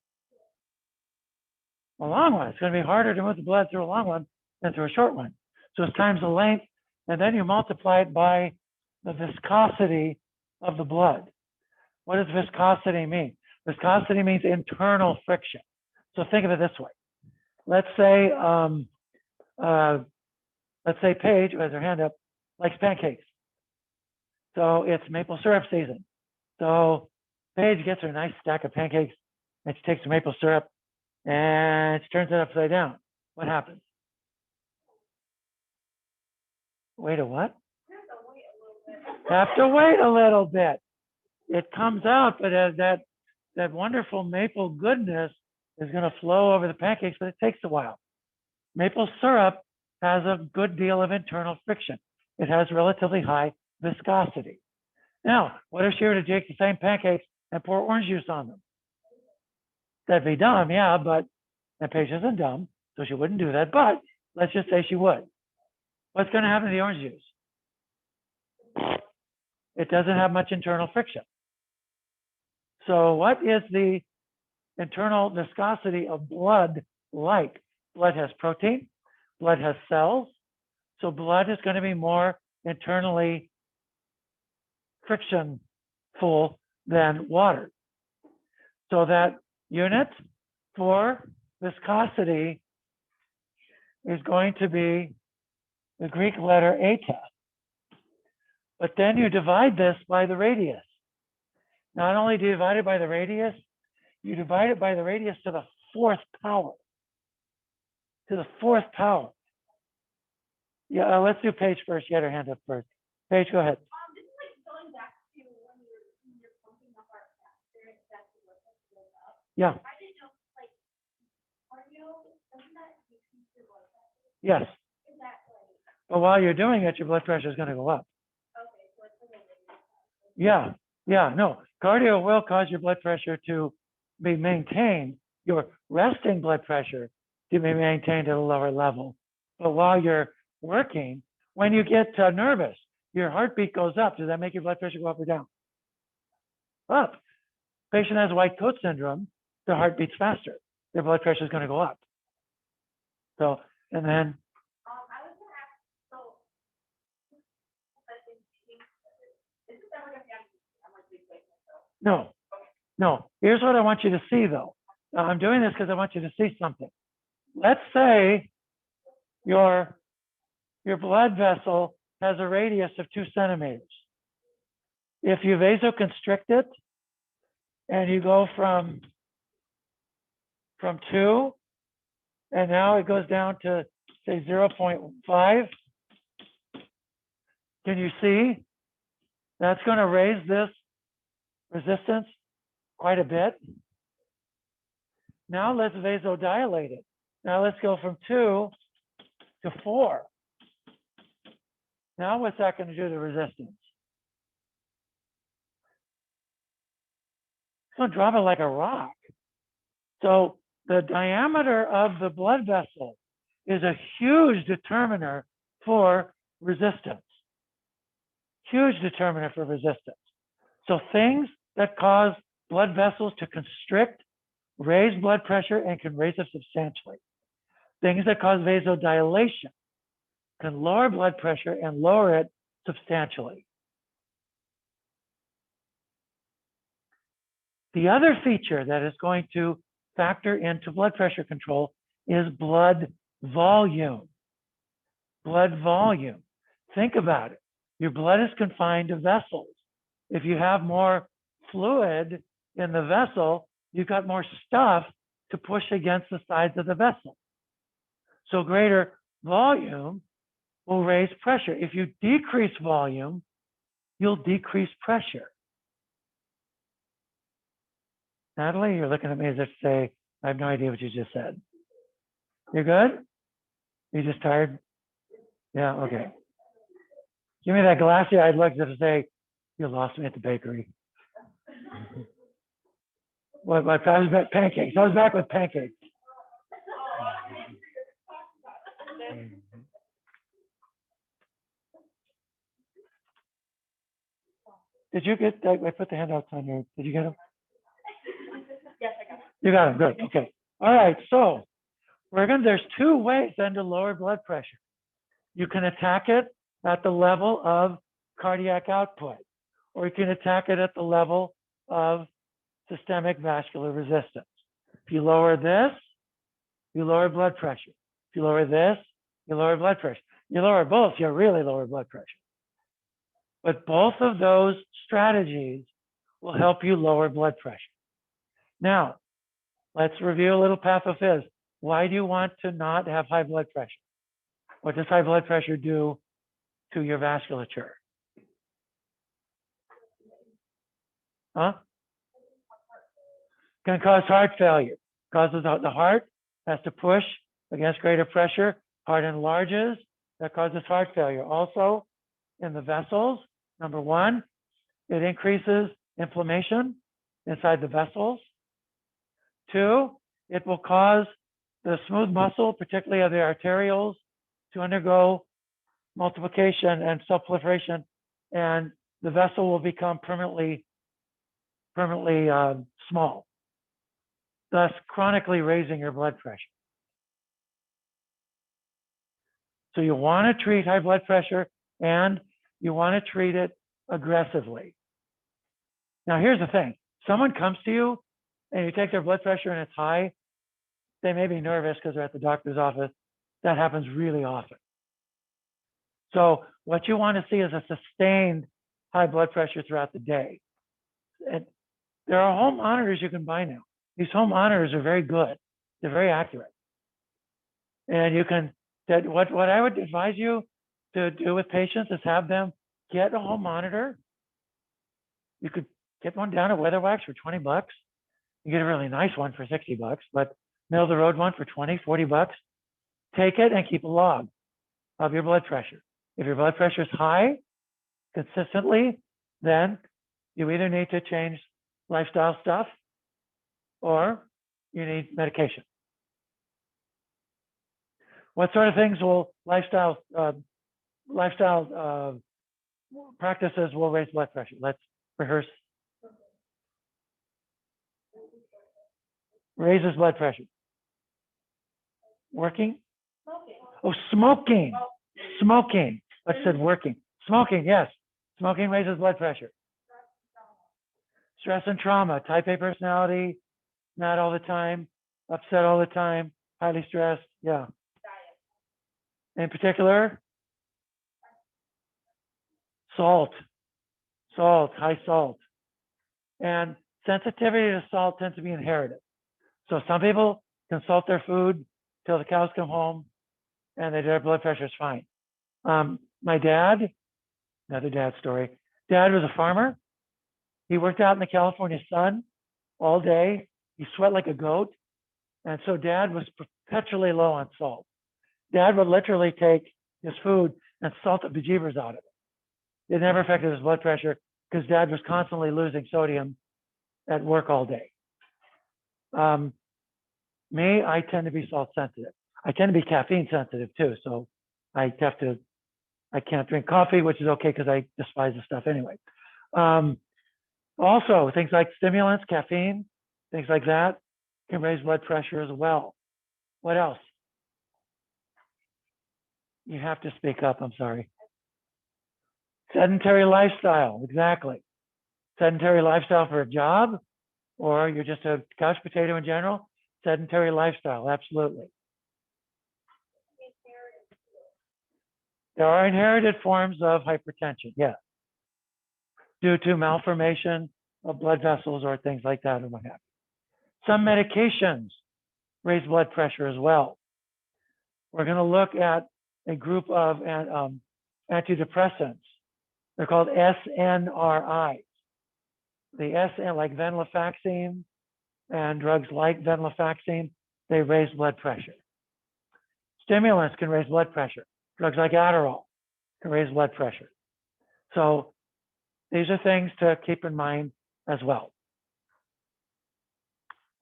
A long one. It's going to be harder to move the blood through a long one than through a short one. So it's times the length, and then you multiply it by the viscosity of the blood. What does viscosity mean? Viscosity means internal friction. So think of it this way. Let's say Paige, who has her hand up, likes pancakes. So it's maple syrup season. So Paige gets her nice stack of pancakes, and she takes the maple syrup and she turns it upside down. What happens? Wait a what? Have to wait a little bit. It comes out, but as that wonderful maple goodness is going to flow over the pancakes, but it takes a while. Maple syrup has a good deal of internal friction. It has relatively high viscosity. Now, what if she were to take the same pancakes and pour orange juice on them? That'd be dumb, yeah, but and Paige isn't dumb, so she wouldn't do that. But let's just say she would. What's going to happen to the orange juice? It doesn't have much internal friction. So what is the internal viscosity of blood like? Blood has protein, blood has cells, so blood is going to be more internally frictionful than water. So that unit for viscosity is going to be the Greek letter eta. But then you divide this by the radius. Not only do you divide it by the radius, you divide it by the radius to the 4th power. To the 4th power. Yeah, let's do Paige first. She had her hand up first. Paige, go ahead. This is like going back to when you're pumping the heart faster, and that's what goes up. Yeah. I didn't know, like, cardio, doesn't that decrease your blood pressure? Yes. Is that like? But while you're doing it, your blood pressure is going to go up. Okay, so it's a little bit. Yeah. Yeah. No. Cardio will cause your blood pressure to be maintained. Your resting blood pressure to be maintained at a lower level. But while you're working, when you get nervous, your heartbeat goes up. Does that make your blood pressure go up or down? Up. Patient has white coat syndrome, their heart beats faster. Their blood pressure is going to go up. So, and then. I was gonna ask, so, is this ever gonna be I'm like replacing myself? No, no. Here's what I want you to see, though. I'm doing this because I want you to see something. Let's say your blood vessel has a radius of 2 centimeters. If you vasoconstrict it and you go from 2, and now it goes down to say 0.5, can you see? That's going to raise this resistance quite a bit. Now let's vasodilate it. Now let's go from 2 to 4. Now what's that going to do to the resistance? It's going to drop it like a rock. So the diameter of the blood vessel is a huge determiner for resistance. Huge determiner for resistance. So things that cause blood vessels to constrict raise blood pressure and can raise it substantially. things that cause vasodilation can lower blood pressure and lower it substantially. The other feature that is going to factor into blood pressure control is blood volume. Blood volume. Think about it. Your blood is confined to vessels. If you have more fluid in the vessel, you've got more stuff to push against the sides of the vessel. So greater volume will raise pressure. If you decrease volume, you'll decrease pressure. Natalie, you're looking at me as if to say, I have no idea what you just said. You're good? You just tired? Yeah, okay. Give me that glassy-eyed look as if to say, you lost me at the bakery. What, I was back pancakes. I was back with pancakes. Did you get, I put the handouts on your, did you get them? Yes, I got it. You got them, good, okay. All right, so there's two ways then to lower blood pressure. You can attack it at the level of cardiac output, or you can attack it at the level of systemic vascular resistance. If you lower this, you lower blood pressure. If you lower this, you lower blood pressure. You lower both, you really lower blood pressure. But both of those strategies will help you lower blood pressure. Now, let's review a little pathophys. Why do you want to not have high blood pressure? What does high blood pressure do to your vasculature? Huh? Can cause heart failure. Causes the heart has to push against greater pressure. Heart enlarges. That causes heart failure. Also, in the vessels, number one, it increases inflammation inside the vessels. Two, it will cause the smooth muscle, particularly of the arterioles, to undergo multiplication and self-proliferation, and the vessel will become permanently small, thus chronically raising your blood pressure. So you want to treat high blood pressure, and you want to treat it aggressively. Now, here's the thing. Someone comes to you and you take their blood pressure and it's high, they may be nervous because they're at the doctor's office. That happens really often. So what you want to see is a sustained high blood pressure throughout the day. And there are home monitors you can buy now. These home monitors are very good. They're very accurate. And you can, what I would advise you to do with patients is have them get a home monitor. You could get one down at WeatherWax for 20 bucks. You get a really nice one for 60 bucks, but middle of the road one for 20, 40 bucks. Take it and keep a log of your blood pressure. If your blood pressure is high consistently, then you either need to change lifestyle stuff or you need medication. What sort of things will lifestyle practices will raise blood pressure? Let's rehearse. Raises blood pressure. Working? Smoking. Oh, smoking. Smoking. I said working. Smoking, yes. Smoking raises blood pressure. Stress and trauma. Type A personality, mad all the time, upset all the time, highly stressed. Yeah. In particular, salt. Salt, high salt. And sensitivity to salt tends to be inherited. So some people can salt their food till the cows come home and their blood pressure is fine. My dad, another dad story. Dad was a farmer. He worked out in the California sun all day. He sweat like a goat. And so dad was perpetually low on salt. Dad would literally take his food and salt the bejeebers out of it. It never affected his blood pressure because dad was constantly losing sodium at work all day. Me, I tend to be salt sensitive. I tend to be caffeine sensitive too. So I can't drink coffee, which is okay because I despise the stuff anyway. Also, things like stimulants, caffeine, things like that can raise blood pressure as well. What else? You have to speak up, I'm sorry. Sedentary lifestyle, exactly. Sedentary lifestyle for a job, or you're just a couch potato in general. Sedentary lifestyle, absolutely. There are inherited forms of hypertension, yes, due to malformation of blood vessels or things like that or what have you. Some medications raise blood pressure as well. We're going to look at a group of antidepressants. They're called SNRIs. The SN, like venlafaxine and drugs like venlafaxine, they raise blood pressure. Stimulants can raise blood pressure. Drugs like Adderall can raise blood pressure. So these are things to keep in mind as well.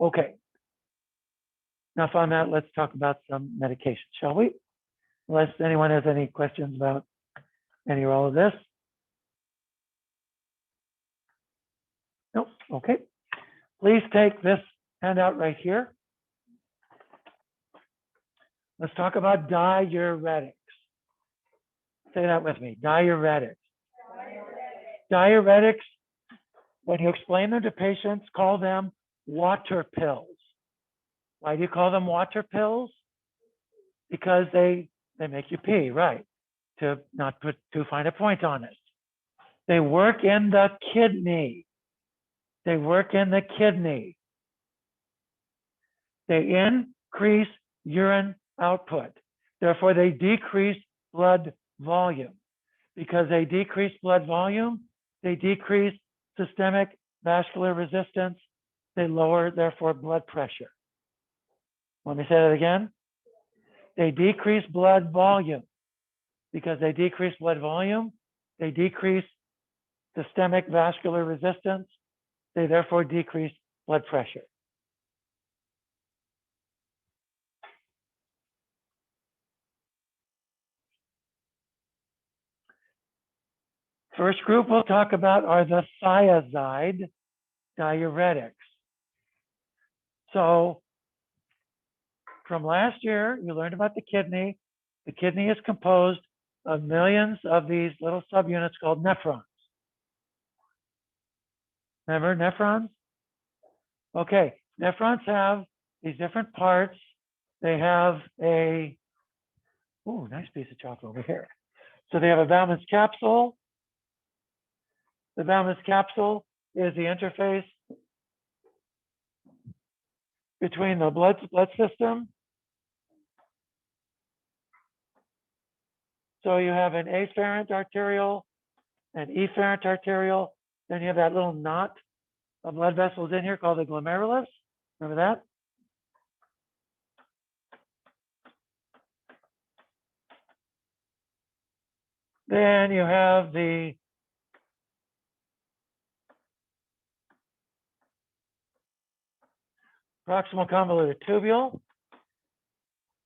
Okay. Enough on that. Let's talk about some medications, shall we? Unless anyone has any questions about any or all of this. Nope. Okay. Please take this handout right here. Let's talk about diuretics. Say that with me, diuretics. Diuretics, when you explain them to patients, call them water pills. Why do you call them water pills? Because they make you pee, right? To not put too fine a point on it. They work in the kidney. They work in the kidney. They increase urine output. Therefore, they decrease blood volume. Because they decrease blood volume, they decrease systemic vascular resistance. They lower, therefore, blood pressure. Let me say that again. They decrease blood volume. Because they decrease blood volume, they decrease systemic vascular resistance. They therefore decrease blood pressure. First group we'll talk about are the thiazide diuretics. So from last year, you learned about the kidney. The kidney is composed of millions of these little subunits called nephrons. Remember nephrons? Okay, nephrons have these different parts. They have a, ooh, nice piece of chocolate over here. So they have a Bowman's capsule. The Bowman's capsule is the interface between the blood system. So you have an afferent arterial, an efferent arterial, then you have that little knot of blood vessels in here called the glomerulus. Remember that? Then you have the proximal convoluted tubule.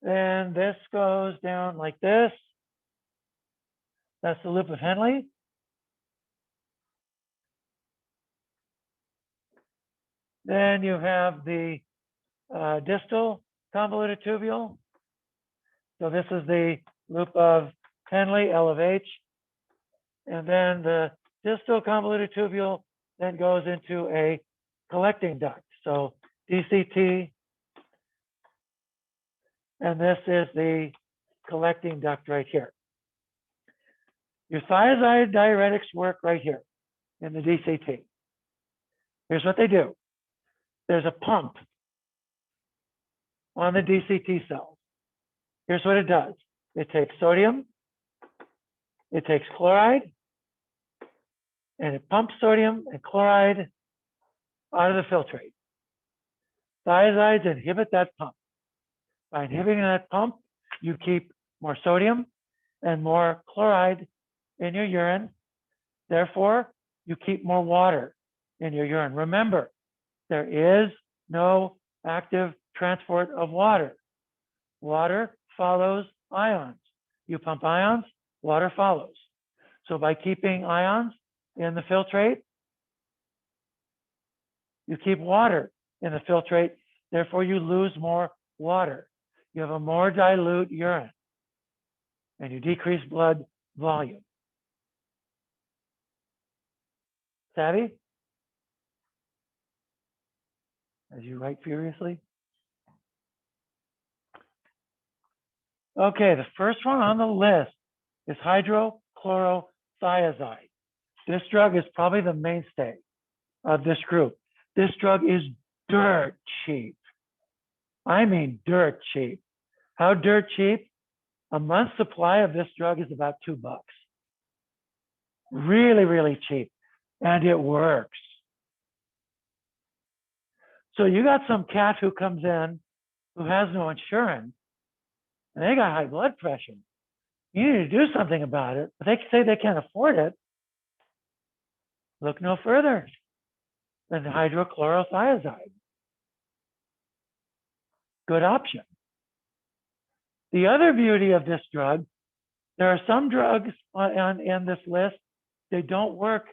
And this goes down like this. That's the loop of Henle. Then you have the distal convoluted tubule. So this is the loop of Henle, L of H. And then the distal convoluted tubule then goes into a collecting duct. So DCT. And this is the collecting duct right here. Your thiazide diuretics work right here in the DCT. Here's what they do. There's a pump on the DCT cells. Here's what it does. It takes sodium, it takes chloride, and it pumps sodium and chloride out of the filtrate. Thiazides inhibit that pump. By inhibiting that pump, you keep more sodium and more chloride in your urine. Therefore, you keep more water in your urine. Remember, there is no active transport of water. Water follows ions. You pump ions, water follows. So by keeping ions in the filtrate, you keep water in the filtrate. Therefore, you lose more water. You have a more dilute urine. and you decrease blood volume. Savvy? As you write furiously. Okay, the first one on the list is hydrochlorothiazide. This drug is probably the mainstay of this group. This drug is dirt cheap. I mean dirt cheap. How dirt cheap? A month's supply of this drug is about $2. Really, really cheap. And it works. So you got some cat who comes in who has no insurance, and they got high blood pressure. You need to do something about it, but they say they can't afford it. Look no further than hydrochlorothiazide. Good option. The other beauty of this drug, there are some drugs in this list, they don't work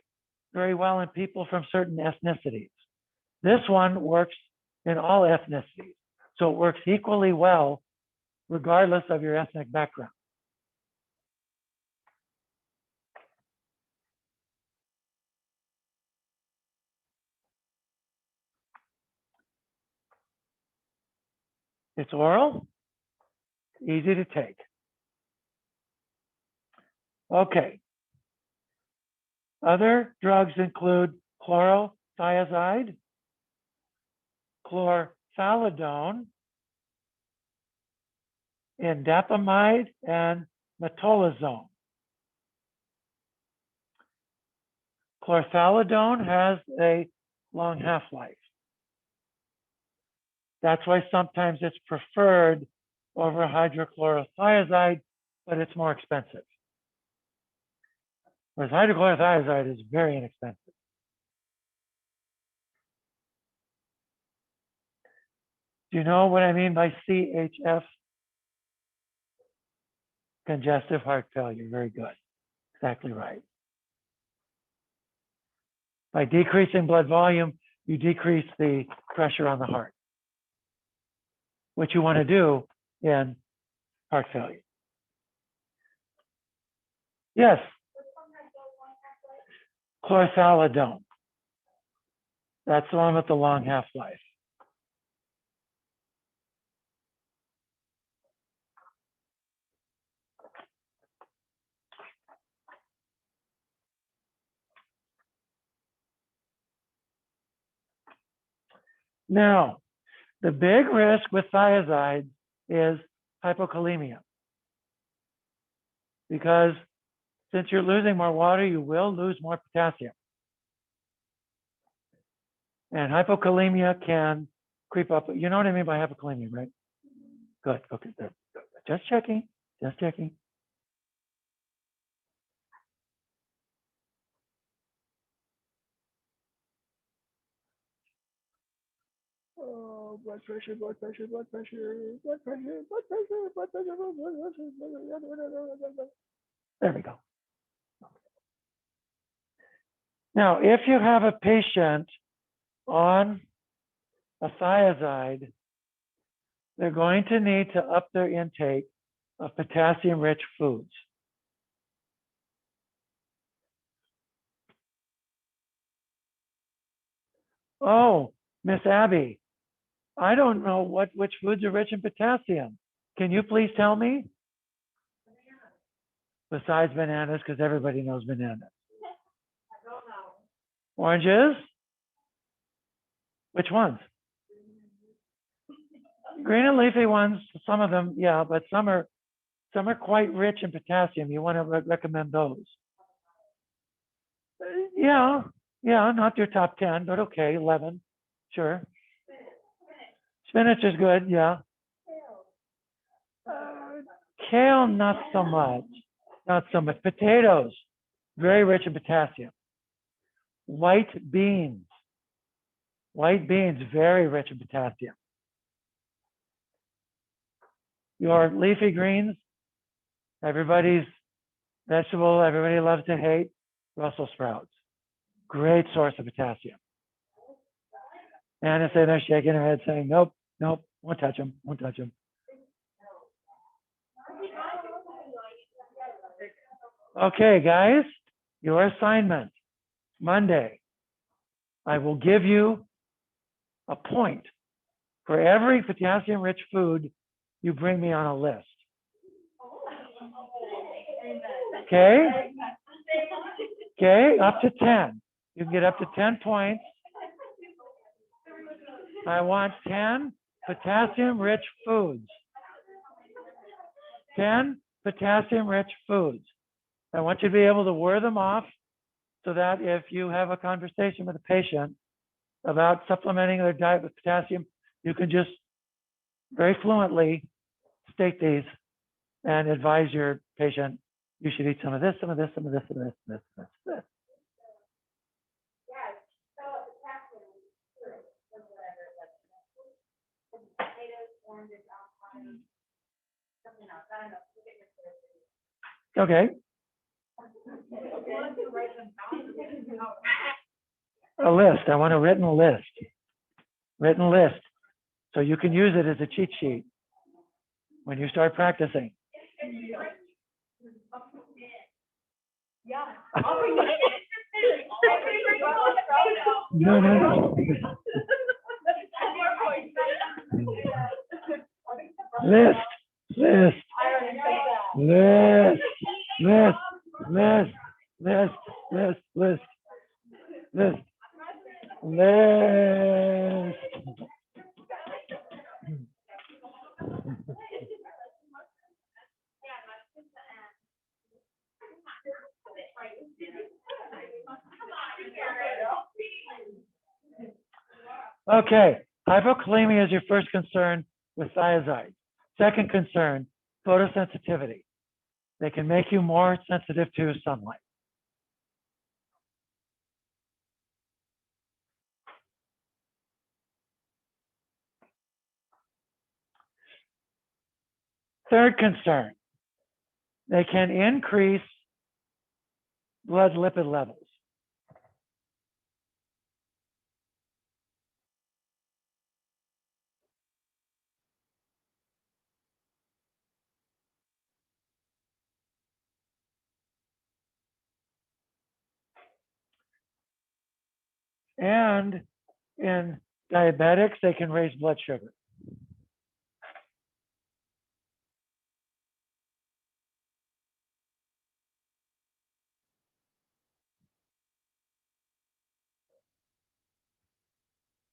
very well in people from certain ethnicities. This one works in all ethnicities. So it works equally well, regardless of your ethnic background. It's oral, easy to take. Okay. Other drugs include chlorothiazide, chlorphalidone, indapamide, and metolazone. Chlorphalidone has a long half-life. That's why sometimes it's preferred over hydrochlorothiazide, but it's more expensive. Whereas hydrochlorothiazide is very inexpensive. Do you know what I mean by CHF? Congestive heart failure. Very good. Exactly right. By decreasing blood volume, you decrease the pressure on the heart, which you want to do in heart failure. Yes. Chlorphalidone. That's the one with the long half-life. Now, the big risk with thiazide is hypokalemia. Because since you're losing more water, you will lose more potassium. And hypokalemia can creep up. You know what I mean by hypokalemia, right? Good. Okay. Good. Just checking. Just checking. Oh, blood pressure, blood pressure, blood pressure, blood pressure, blood pressure, blood pressure, blood pressure. There we go. Now, if you have a patient on a thiazide, they're going to need to up their intake of potassium-rich foods. Oh, Miss Abby, I don't know which foods are rich in potassium. Can you please tell me? Besides bananas, because everybody knows bananas. I don't know. Oranges? Which ones? Green and leafy ones, some of them, yeah, but some are quite rich in potassium. You want to recommend those. Yeah, not your top 10, but okay, 11, sure. Spinach is good, yeah. Kale, not so much. Not so much. Potatoes, very rich in potassium. White beans, very rich in potassium. Your leafy greens, everybody's vegetable, everybody loves to hate, Brussels sprouts. Great source of potassium. Anna said they're shaking her head saying, nope, won't touch them, won't touch them. Okay, guys, your assignment, Monday. I will give you a point for every potassium-rich food you bring me on a list. Okay? Okay, up to 10. You can get up to 10 points. I want 10 potassium-rich foods. 10 potassium-rich foods. I want you to be able to word them off so that if you have a conversation with a patient about supplementing their diet with potassium, you can just very fluently state these and advise your patient, you should eat some of this, some of this, some of this, some of this, some of this, some of this. Okay. A list. I want a written list. Written list. So you can use it as a cheat sheet when you start practicing. Yeah. No, no, no. List, list, list, list, list, list, list, list, list, list. Okay, hypokalemia is your first concern with thiazides. Second concern, photosensitivity. They can make you more sensitive to sunlight. Third concern, they can increase blood lipid levels. And in diabetics, they can raise blood sugar.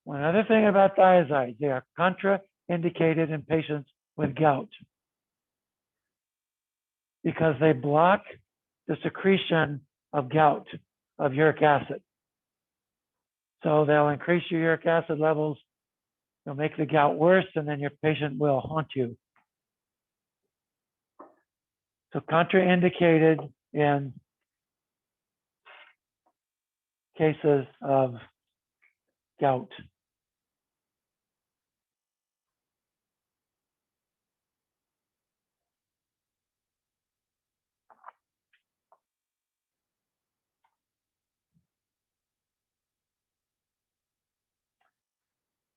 One other thing about thiazides, they are contraindicated in patients with gout because they block the secretion of gout, of uric acid. So they'll increase your uric acid levels, they'll make the gout worse, and then your patient will haunt you. So contraindicated in cases of gout.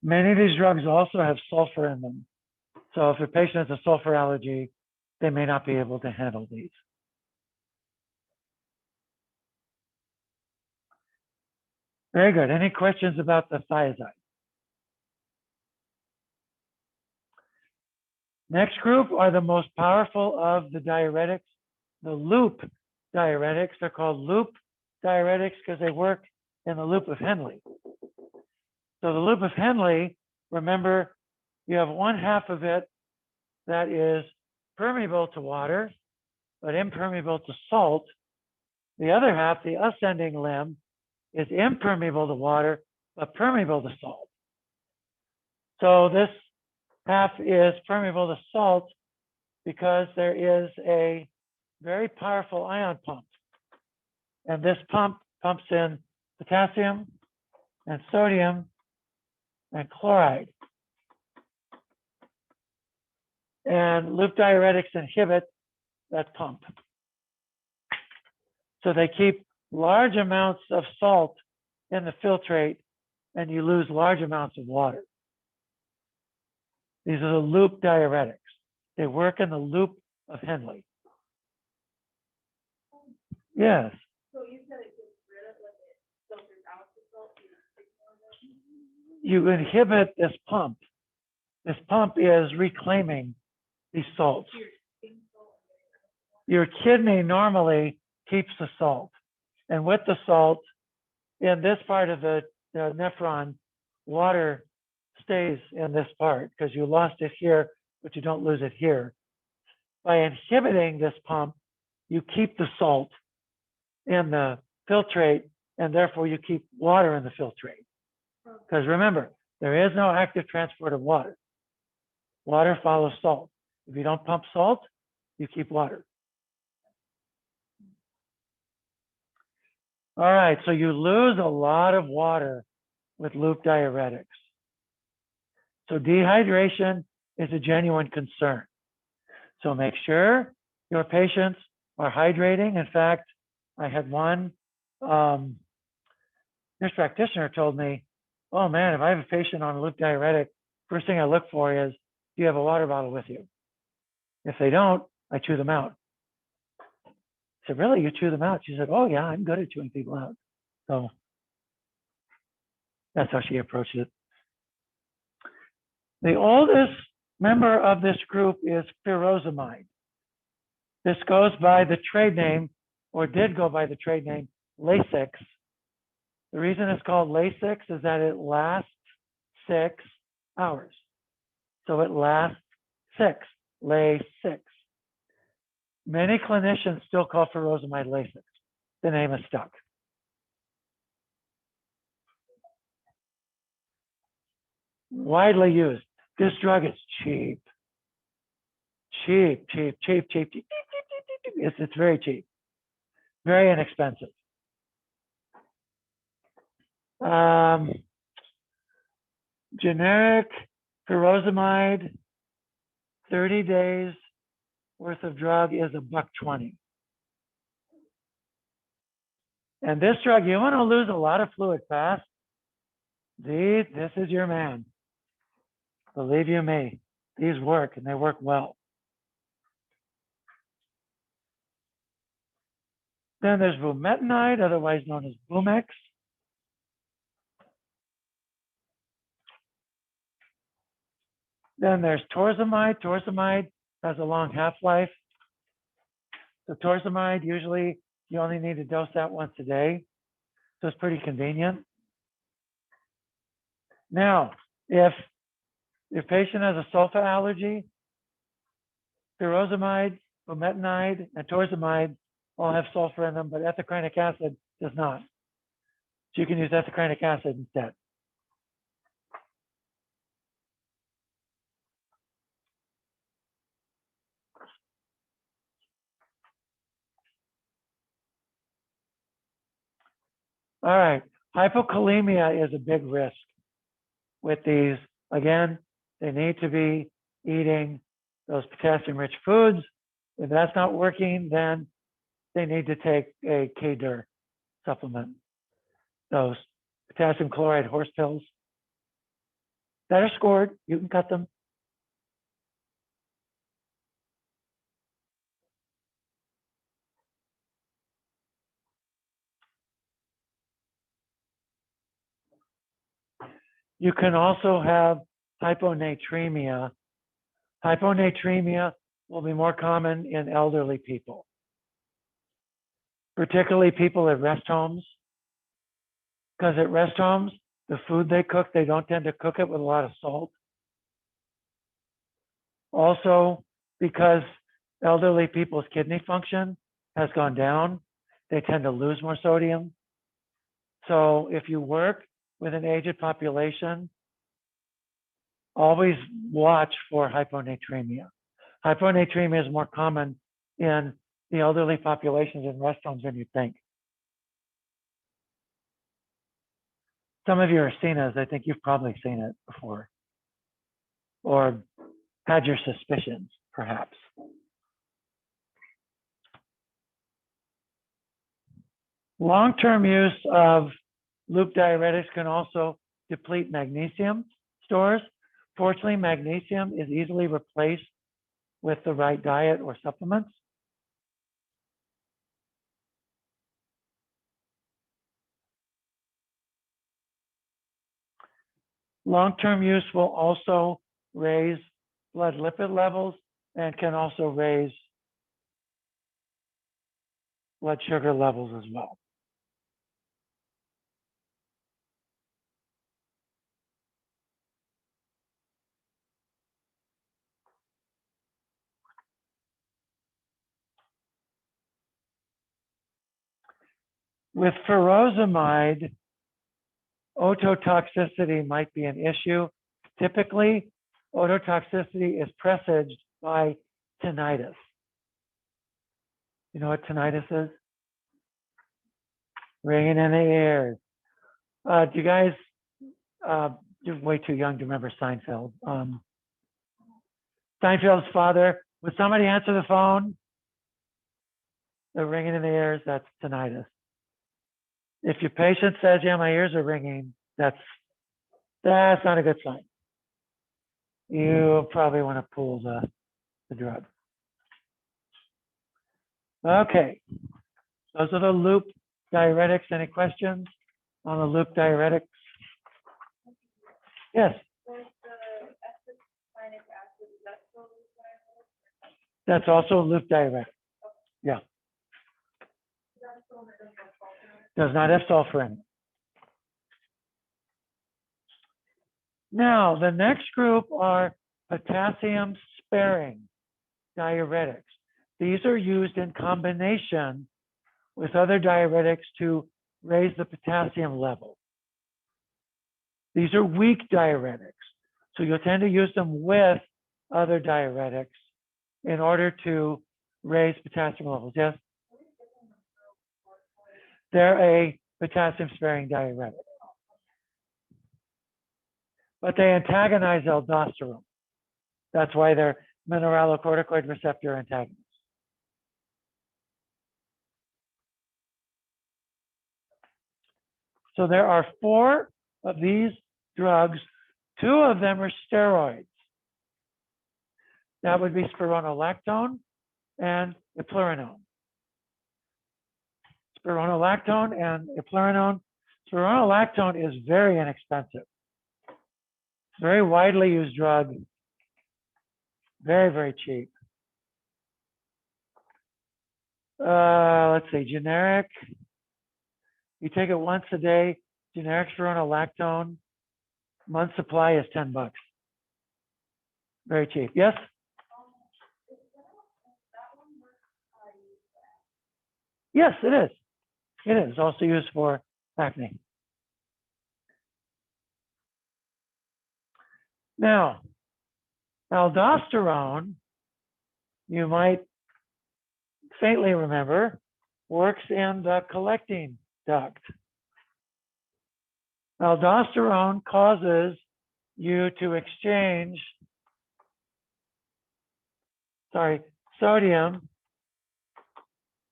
Many of these drugs also have sulfur in them. So if a patient has a sulfur allergy, they may not be able to handle these. Very good. Any questions about the thiazide? Next group are the most powerful of the diuretics, the loop diuretics. They're called loop diuretics because they work in the loop of Henle. So the loop of Henle, remember, you have one half of it that is permeable to water, but impermeable to salt. The other half, the ascending limb, is impermeable to water, but permeable to salt. So this half is permeable to salt because there is a very powerful ion pump. And this pump pumps in potassium and sodium and chloride. And loop diuretics inhibit that pump. So they keep large amounts of salt in the filtrate and you lose large amounts of water. These are the loop diuretics. They work in the loop of Henle. Yes. So you said it gets rid of, like, it filters out the salt, you ignore it? You inhibit this pump. This pump is reclaiming these salts. Your skin salt. Your kidney normally keeps the salt. And with the salt, in this part of the nephron, water stays in this part because you lost it here, but you don't lose it here. By inhibiting this pump, you keep the salt in the filtrate, and therefore you keep water in the filtrate. Because remember, there is no active transport of water. Water follows salt. If you don't pump salt, you keep water. All right, so you lose a lot of water with loop diuretics. So dehydration is a genuine concern. So make sure your patients are hydrating. In fact, I had one nurse practitioner told me, oh man, if I have a patient on a loop diuretic, first thing I look for is, do you have a water bottle with you? If they don't, I chew them out. I said, really, you chew them out? She said, oh yeah, I'm good at chewing people out. So that's how she approached it. The oldest member of this group is furosemide. This goes by the trade name, or did go by the trade name, Lasix. The reason it's called Lasix is that it lasts 6 hours. So it lasts 6, Lasix. Many clinicians still call furosemide Lasix. The name is stuck. Widely used. This drug is cheap. Cheap. It's very cheap. Very inexpensive. Generic furosemide, 30 days worth of drug is $1.20. And this drug, you want to lose a lot of fluid fast? This is your man. Believe you me, these work and they work well. Then there's bumetanide, otherwise known as Bumex. Then there's torsemide. Torsemide has a long half-life. So torsemide, usually you only need to dose that once a day. So it's pretty convenient. Now, if your patient has a sulfa allergy, furosemide, bumetanide, and torsemide all have sulfur in them, but ethacrynic acid does not. So you can use ethacrynic acid instead. All right, hypokalemia is a big risk with these. Again, they need to be eating those potassium-rich foods. If that's not working, then they need to take a K-DIR supplement. Those potassium chloride horse pills that are scored, you can cut them. You can also have hyponatremia. Hyponatremia will be more common in elderly people, particularly people at rest homes. Because at rest homes, the food they cook, they don't tend to cook it with a lot of salt. Also, because elderly people's kidney function has gone down, they tend to lose more sodium. So if you work with an aged population, always watch for hyponatremia. Hyponatremia is more common in the elderly populations in rest homes than you think. Some of you are CNAs. I think you've probably seen it before, or had your suspicions, perhaps. Long-term use of loop diuretics can also deplete magnesium stores. Fortunately, magnesium is easily replaced with the right diet or supplements. Long-term use will also raise blood lipid levels and can also raise blood sugar levels as well. With furosemide, ototoxicity might be an issue. Typically, ototoxicity is presaged by tinnitus. You know what tinnitus is? Ringing in the ears. Do you guys, you're way too young to remember Seinfeld. Seinfeld's father, would somebody answer the phone? The ringing in the ears, that's tinnitus. If your patient says, yeah, my ears are ringing, that's not a good sign. You probably want to pull the drug. Okay, those are the loop diuretics. Any questions on the loop diuretics? Yes, There's the ethylene acid, is that still diuretic? that's also a loop diuretic. Yeah, Is that still the sulfur? does not have sulfur in it. Now, the next group are potassium-sparing diuretics. These are used in combination with other diuretics to raise the potassium level. These are weak diuretics, so you'll tend to use them with other diuretics in order to raise potassium levels. Yes? They're a potassium-sparing diuretic, but they antagonize aldosterone. That's why they're mineralocorticoid receptor antagonists. So there are 4 of these drugs. 2 of them are steroids. That would be spironolactone and eplerenone. Spironolactone and eplerenone. Spironolactone is very inexpensive. It's a very widely used drug. Very, very cheap. Let's see, generic. You take it once a day, generic spironolactone, month supply is $10. Very cheap. Yes? Yes, it is. It is also used for acne. Now, aldosterone, you might faintly remember, works in the collecting duct. Aldosterone causes you to exchange, sodium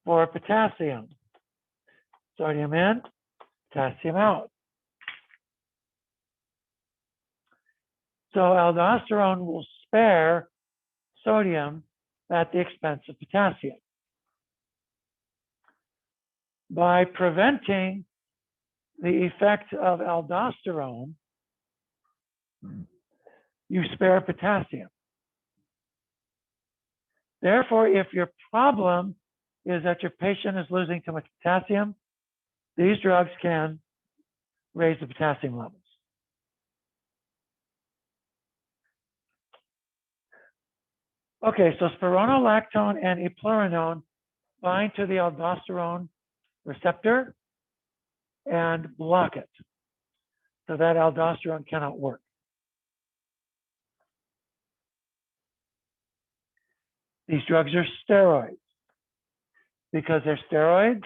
for potassium. Sodium in, potassium out. So aldosterone will spare sodium at the expense of potassium. By preventing the effect of aldosterone, you spare potassium. Therefore, if your problem is that your patient is losing too much potassium, these drugs can raise the potassium levels. Okay, so spironolactone and eplerenone bind to the aldosterone receptor and block it, so that aldosterone cannot work. These drugs are steroids. Because they're steroids,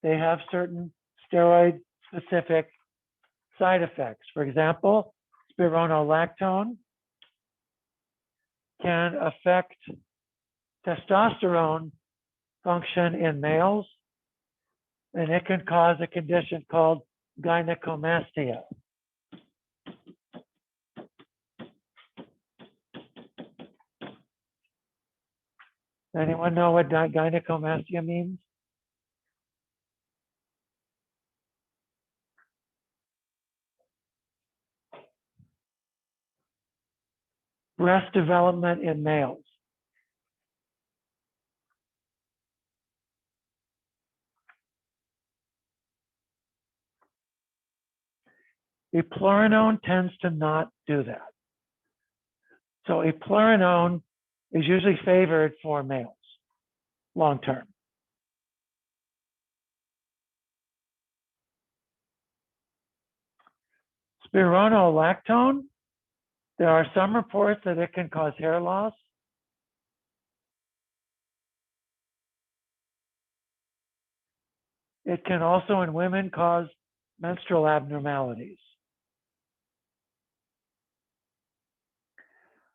they have certain steroid-specific side effects. For example, spironolactone can affect testosterone function in males, and it can cause a condition called gynecomastia. Anyone know what gynecomastia means? breast development in males. Eplerenone tends to not do that. So eplerenone is usually favored for males long term. Spironolactone, there are some reports that it can cause hair loss. It can also in women cause menstrual abnormalities.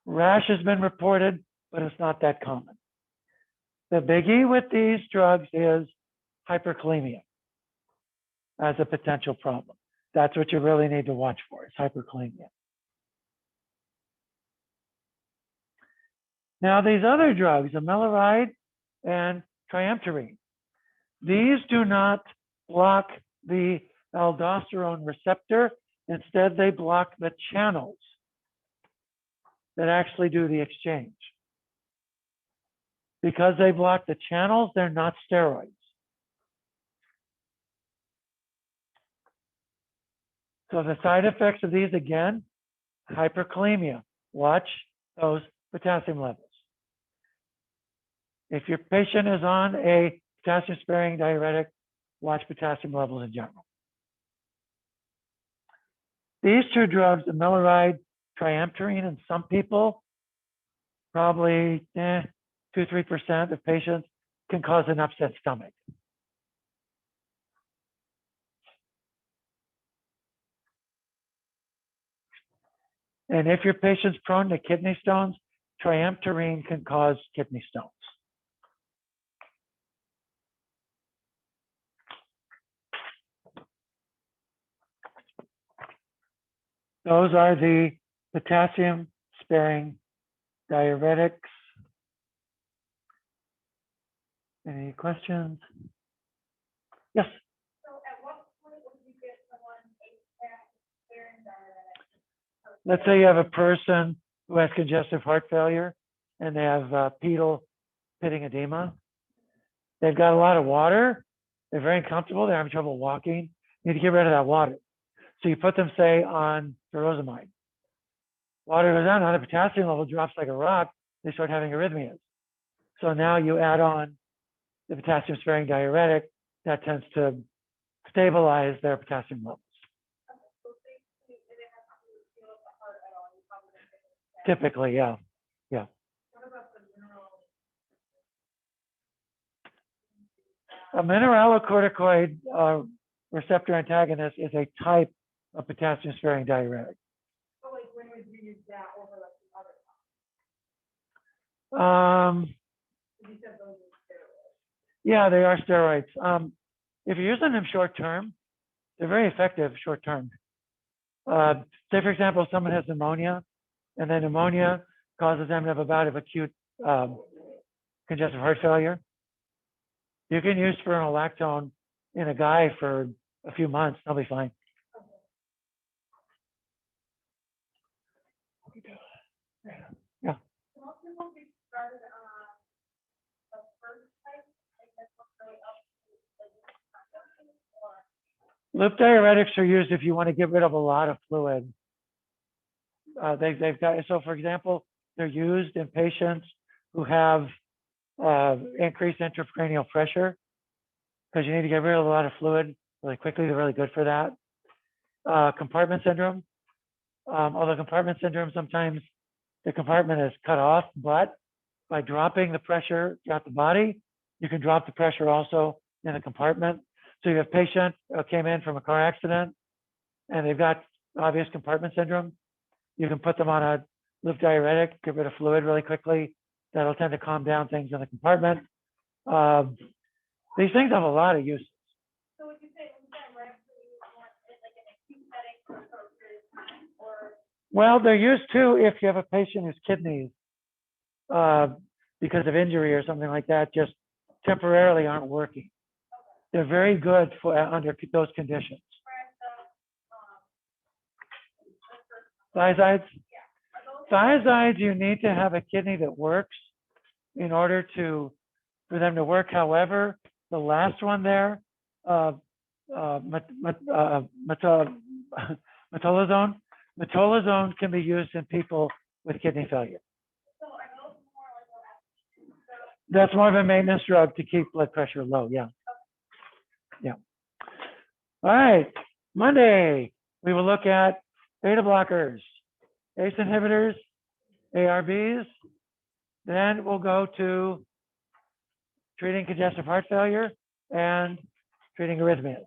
Rash has been reported, but it's not that common. The biggie with these drugs is hyperkalemia as a potential problem. That's what you really need to watch for, is hyperkalemia. Now these other drugs, amiloride and triamterene, these do not block the aldosterone receptor. Instead, they block the channels that actually do the exchange. Because they block the channels, they're not steroids. So the side effects of these, again, hyperkalemia. Watch those potassium levels. If your patient is on a potassium-sparing diuretic, watch potassium levels in general. These two drugs, amiloride, triamterene, in some people, probably 2-3% of patients can cause an upset stomach. And if your patient's prone to kidney stones, triamterene can cause kidney stones. Those are the potassium-sparing diuretics. Any questions? Yes. So at what point would you get someone a potassium-sparing diuretic? Let's say you have a person who has congestive heart failure and they have pedal pitting edema. They've got a lot of water. They're very uncomfortable. They're having trouble walking. You need to get rid of that water. So you put them, say, on furosemide. Water goes down, now the potassium level drops like a rock. They start having arrhythmias. So now you add on the potassium-sparing diuretic. That tends to stabilize their potassium levels. Typically, yeah. Yeah. A mineralocorticoid receptor antagonist is a type of potassium-sparing diuretic. So like when would you use that over like the other? You said those are steroids. Yeah, they are steroids. If you're using them short term, they're very effective short term. Say, for example, someone has pneumonia, and then pneumonia causes them to have a bout of acute congestive heart failure. You can use spironolactone in a guy for a few months, they'll be fine. Yeah. Most people get started on the first type, like that's what they up to, like, Loop diuretics are used if you want to get rid of a lot of fluid. They've got, so for example, they're used in patients who have increased intracranial pressure because you need to get rid of a lot of fluid really quickly. They're really good for that. Compartment syndrome, although compartment syndrome, sometimes the compartment is cut off, but by dropping the pressure throughout the body, you can drop the pressure also in the compartment. So you have a patient came in from a car accident and they've got obvious compartment syndrome. You can put them on a loop diuretic, get rid of fluid really quickly. That'll tend to calm down things in the compartment. These things have a lot of uses. So would you say right after you want it like an acute setting for a short period of time, or? Well, they're used too if you have a patient whose kidneys, because of injury or something like that, just temporarily aren't working. They're very good for under those conditions. Thiazides? Thiazides, you need to have a kidney that works in order for them to work. However, the last one there, metolazone can be used in people with kidney failure. That's more of a maintenance drug to keep blood pressure low. Yeah. Yeah. All right. Monday, we will look at beta blockers, ACE inhibitors, ARBs. Then we'll go to treating congestive heart failure and treating arrhythmias.